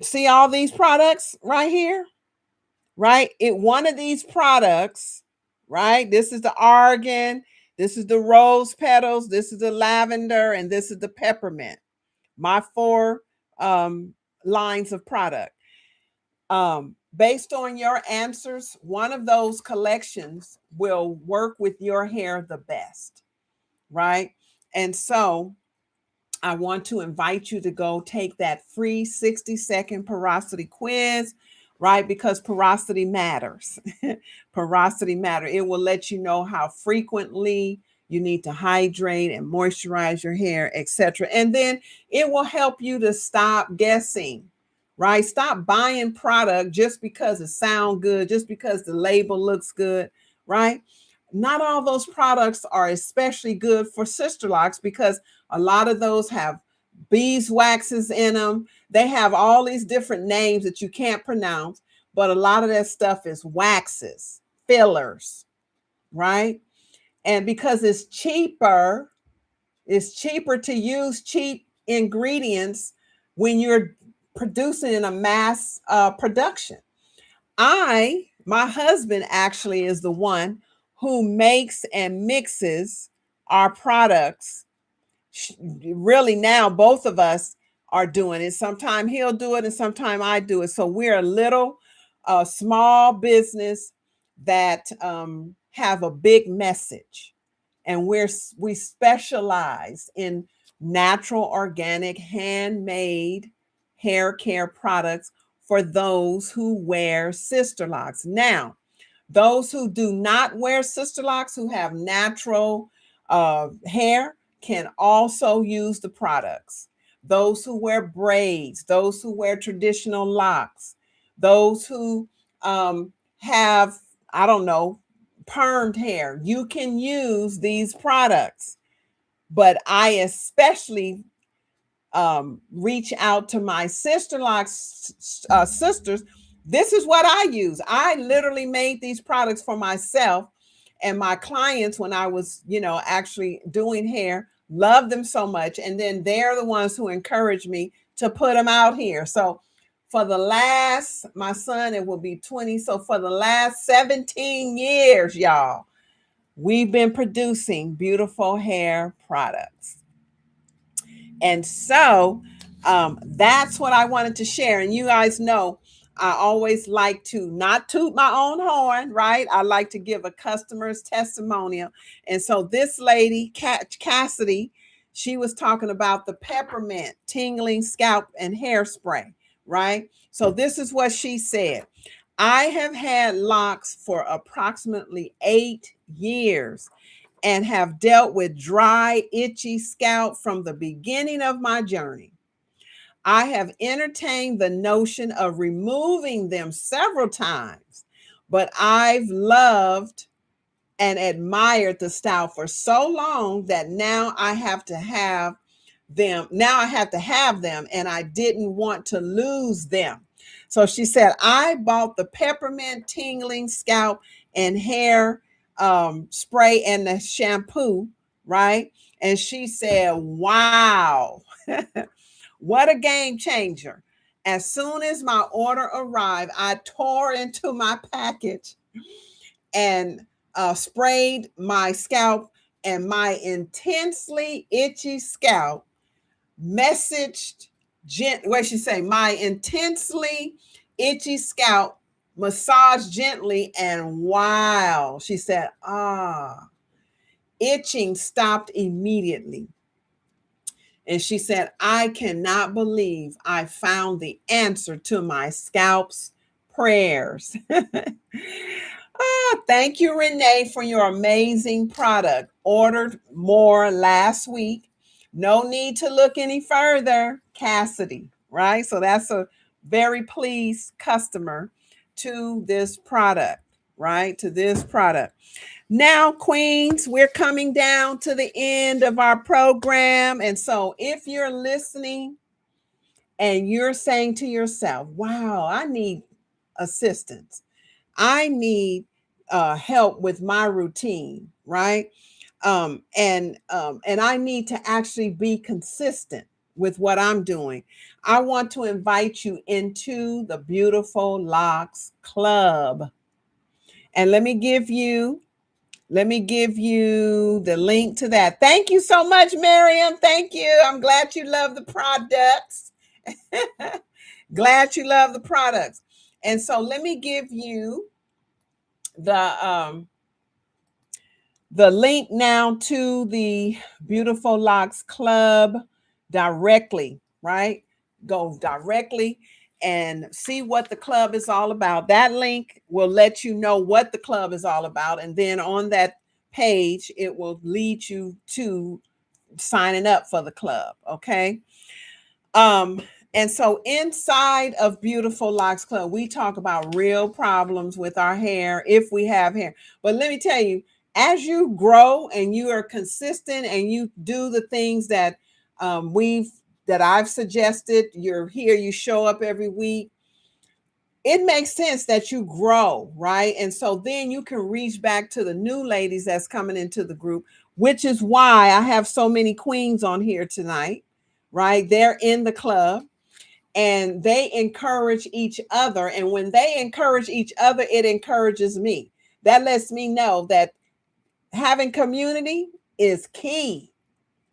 See all these products right here? Right? One of these products, right? This is the argan, this is the rose petals, this is the lavender, and this is the peppermint. My four lines of product. Based on your answers, one of those collections will work with your hair the best, right? And so I want to invite you to go take that free 60-second porosity quiz, right? Because porosity matters. Porosity matters. It will let you know how frequently you need to hydrate and moisturize your hair, etc. And then it will help you to stop guessing, right? Stop buying product just because it sounds good, just because the label looks good, right? Not all those products are especially good for Sisterlocks, because a lot of those have beeswaxes in them. They have all these different names that you can't pronounce, but a lot of that stuff is waxes, fillers, right? And because it's cheaper to use cheap ingredients when you're producing in a mass production. My husband actually is the one who makes and mixes our products. Really, now both of us are doing it. Sometimes he'll do it and sometimes I do it. So we're a little small business that have a big message, and we specialize in natural, organic, handmade hair care products for those who wear Sisterlocks. Now, those who do not wear Sisterlocks, who have natural hair, can also use the products. Those who wear braids, those who wear traditional locks, those who have, I don't know, permed hair, you can use these products. But I especially reach out to my Sisterlocks sisters. This is what I use. I literally made these products for myself, and my clients, when I was, actually doing hair, loved them so much. And then they're the ones who encouraged me to put them out here. So my son, it will be 20. So for the last 17 years, y'all, we've been producing beautiful hair products. And so that's what I wanted to share. And you guys know I always like to not toot my own horn, right? I like to give a customer's testimonial. And so this lady, Cassidy, she was talking about the peppermint tingling scalp and hairspray, right? So this is what she said. I have had locks for approximately 8 years and have dealt with dry, itchy scalp from the beginning of my journey. I have entertained the notion of removing them several times, but I've loved and admired the style for so long that now I have to have them. Now I have to have them, and I didn't want to lose them. So she said, I bought the peppermint tingling scalp and hair spray and the shampoo, right? And she said, wow. What a game changer. As soon as my order arrived, I tore into my package and sprayed my scalp, and my intensely itchy scalp messaged, what she say, my intensely itchy scalp massaged gently, and wow, she said, itching stopped immediately. And she said, I cannot believe I found the answer to my scalp's prayers. Thank you, Rene, for your amazing product. Ordered more last week. No need to look any further. Cassidy, right? So that's a very pleased customer to this product, right? To this product. Now, Queens, we're coming down to the end of our program. And so if you're listening and you're saying to yourself, wow, I need assistance. I need help with my routine, right? And I need to actually be consistent with what I'm doing. I want to invite you into the Beautiful Locks Club. And let me give you the link to that. Thank you so much, Miriam. Thank you. I'm glad you love the products. Glad you love the products. And so let me give you the link now to the Beautiful Locks Club directly, right? Go directly and see what the club is all about. That link will let you know what the club is all about. And then on that page, it will lead you to signing up for the club. Okay. And so inside of Beautiful Locks Club, we talk about real problems with our hair if we have hair. But let me tell you, as you grow and you are consistent and you do the things that I've suggested, you're here, you show up every week, it makes sense that you grow, right? And so then you can reach back to the new ladies that's coming into the group, which is why I have so many queens on here tonight, right? They're in the club and they encourage each other. And when they encourage each other, it encourages me. That lets me know that having community is key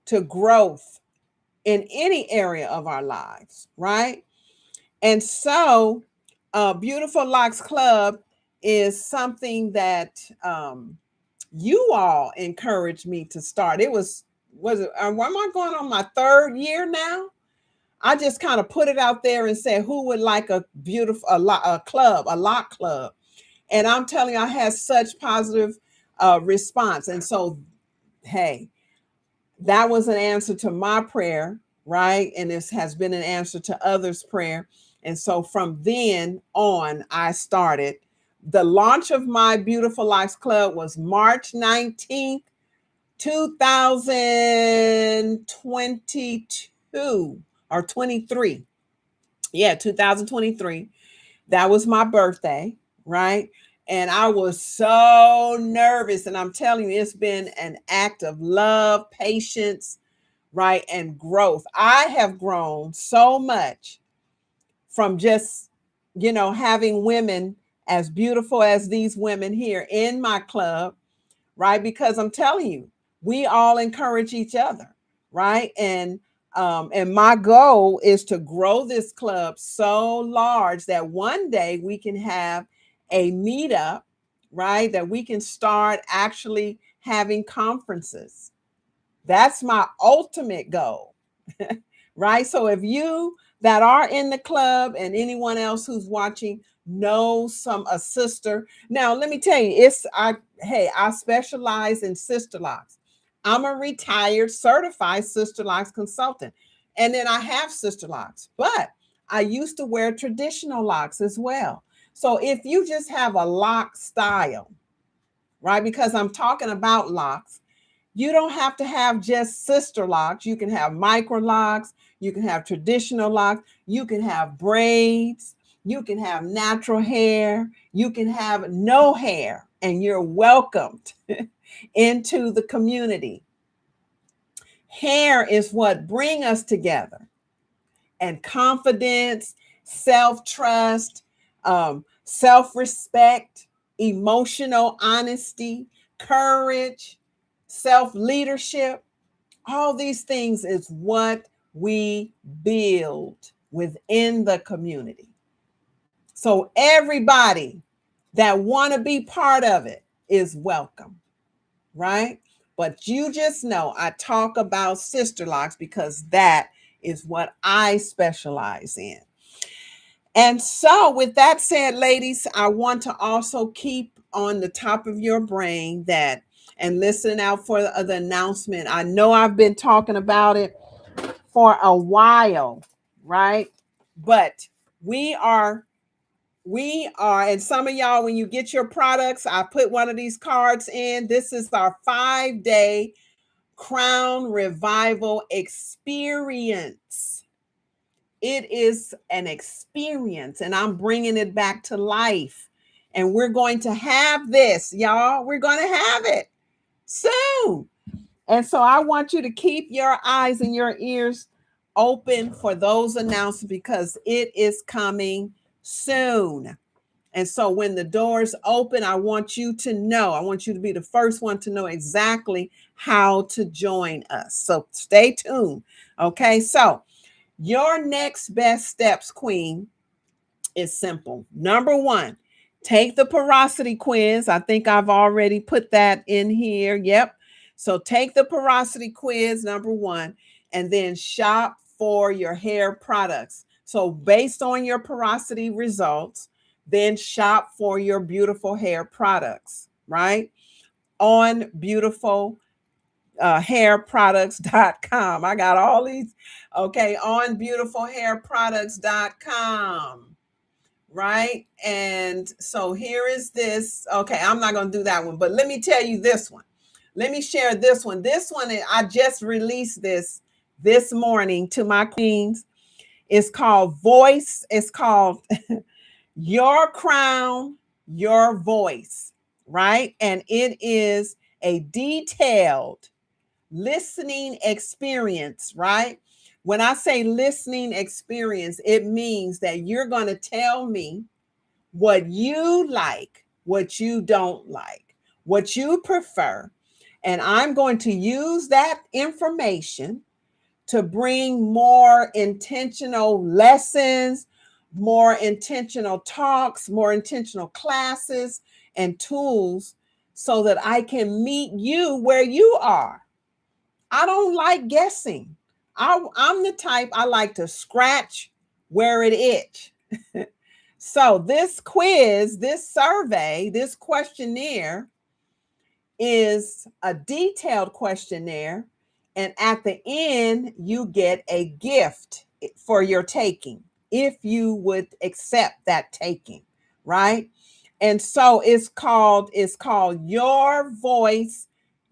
to growth in any area of our lives, right? And so Beautiful Locks Club is something that you all encouraged me to start. Was it, am I going on my 3rd year now? I just kind of put it out there and said, who would like a lock club? And I'm telling you, I had such positive response. And so, hey, that was an answer to my prayer, right? And this has been an answer to others' prayer. And so from then on, I started. The launch of my Beautiful Locks Club was March 19th, 2022 or 23. Yeah, 2023. That was my birthday, right? And I was so nervous. And I'm telling you, it's been an act of love, patience, right? And growth. I have grown so much from just, having women as beautiful as these women here in my club, right? Because I'm telling you, we all encourage each other, right? And And my goal is to grow this club so large that one day we can have a meetup, right? That we can start actually having conferences. That's my ultimate goal, right? So if you that are in the club and anyone else who's watching knows a sister. Now, let me tell you, I specialize in Sisterlocks. I'm a retired certified Sisterlocks consultant. And then I have Sisterlocks, but I used to wear traditional locks as well. So if you just have a lock style, right? Because I'm talking about locks, you don't have to have just sister locks. You can have micro locks. You can have traditional locks. You can have braids. You can have natural hair. You can have no hair, and you're welcomed into the community. Hair is what brings us together, and confidence, self-trust, self-respect, emotional honesty, courage, self-leadership. All these things is what we build within the community. So everybody that want to be part of it is welcome, right? But you just know I talk about Sisterlocks because that is what I specialize in. And so, with that said, ladies, I want to also keep on the top of your brain that and listen out for the announcement. I know I've been talking about it for a while, right? But we are, and some of y'all, when you get your products, I put one of these cards in. This is our 5-day Crown Revival experience. It is an experience, and I'm bringing it back to life. And we're going to have this, y'all. We're going to have it soon. And so I want you to keep your eyes and your ears open for those announcements because it is coming soon. And so when the doors open, I want you to know, I want you to be the first one to know exactly how to join us. So stay tuned. Okay. So your next best steps, Queen, is simple. Number one, take the porosity quiz. I think I've already put that in here. Yep. So take the porosity quiz, number one, and then shop for your hair products. So based on your porosity results, then shop for your beautiful hair products, right? On beautiful hairproducts.com. I got all these, okay, on beautifulhairproducts.com. Right. And so here is this. Okay, I'm not going to do that one, but let me tell you this one. Let me share this one. This one, I just released this morning to my queens. It's called Voice. It's called Your Crown, Your Voice. Right. And it is a detailed listening experience, right? When I say listening experience, it means that you're going to tell me what you like, what you don't like, what you prefer. And I'm going to use that information to bring more intentional lessons, more intentional talks, more intentional classes and tools so that I can meet you where you are. I don't like guessing. I'm the type I like to scratch where it itch. So this quiz, this survey, this questionnaire is a detailed questionnaire. And at the end, you get a gift for your taking, if you would accept that taking, right? And so it's called Your Voice,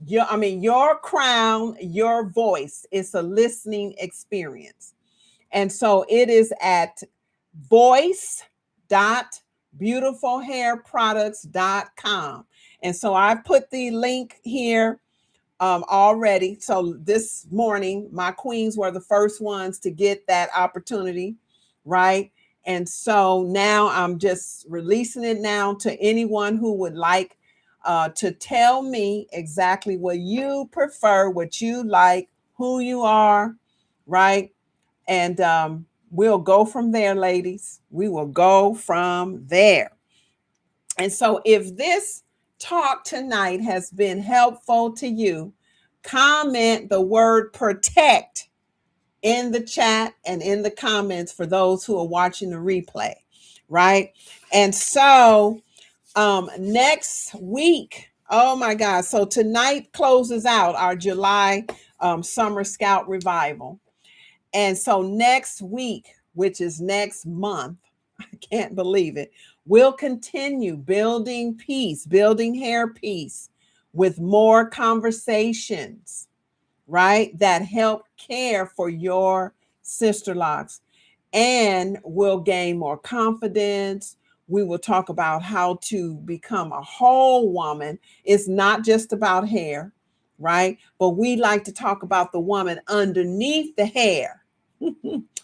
Your Crown, Your Voice. It's a listening experience. And so it is at voice.beautifulhairproducts.com. And so I put the link here already. So this morning, my queens were the first ones to get that opportunity, right? And so now I'm just releasing it now to anyone who would like to tell me exactly what you prefer, what you like, who you are, right? And we'll go from there, ladies. We will go from there. And so if this talk tonight has been helpful to you, comment the word protect in the chat and in the comments for those who are watching the replay, right? And so next week, oh my God, so tonight closes out our July Summer Scalp Revival. And so next week, which is next month, I can't believe it, we'll continue building peace, building hair peace with more conversations, right? That help care for your sister locks, and we'll gain more confidence. We will talk about how to become a whole woman. It's not just about hair, right? But we like to talk about the woman underneath the hair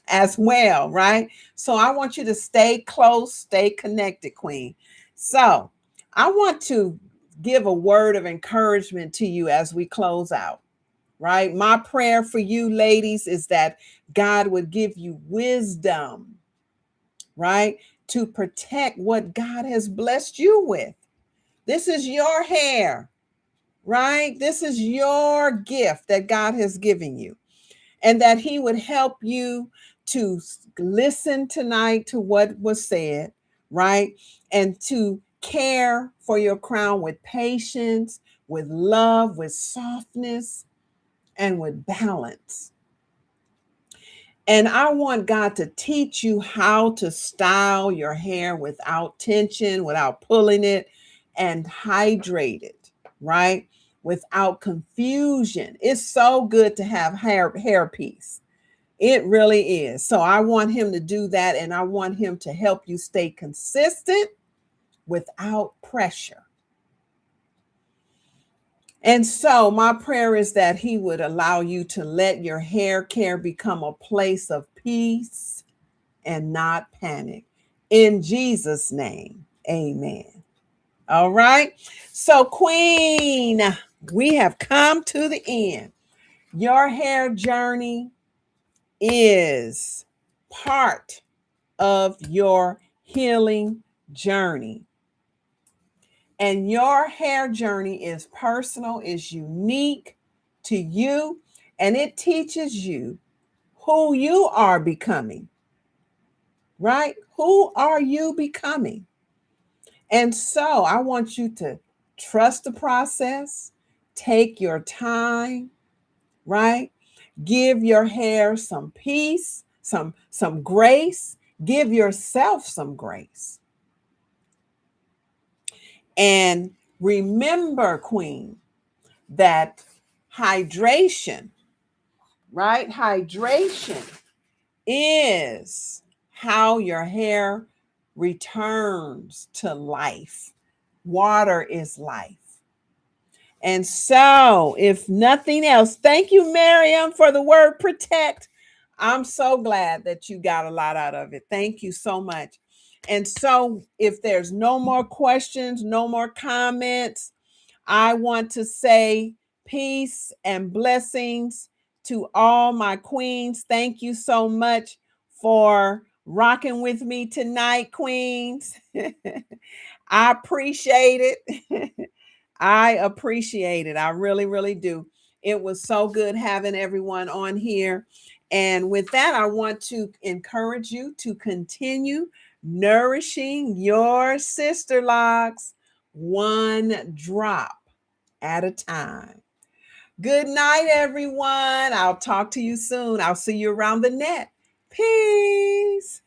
as well, right? So I want you to stay close, stay connected, Queen. So I want to give a word of encouragement to you as we close out, right? My prayer for you, ladies, is that God would give you wisdom, right? To protect what God has blessed you with. This is your hair, right? This is your gift that God has given you. And that He would help you to listen tonight to what was said, right? And to care for your crown with patience, with love, with softness, and with balance. And I want God to teach you how to style your hair without tension, without pulling it, and hydrate it, right? Without confusion. It's so good to have hair peace. It really is. So I want Him to do that, and I want Him to help you stay consistent without pressure. And so my prayer is that He would allow you to let your hair care become a place of peace and not panic. In Jesus' name, amen. All right. So, Queen, we have come to the end. Your hair journey is part of your healing journey. And your hair journey is personal, is unique to you, and it teaches you who you are becoming, right? Who are you becoming? And so I want you to trust the process, take your time, right? Give your hair some peace, some grace, give yourself some grace. And remember, Queen, that hydration, right? Hydration is how your hair returns to life. Water is life. And so, if nothing else, thank you, Miriam, for the word protect. I'm so glad that you got a lot out of it. Thank you so much. And so, if there's no more questions, no more comments, I want to say peace and blessings to all my queens. Thank you so much for rocking with me tonight, queens. I appreciate it. I appreciate it. I really, really do. It was so good having everyone on here. And with that, I want to encourage you to continue nourishing your sister locks one drop at a time. Good night, everyone. I'll talk to you soon. I'll see you around the net. Peace.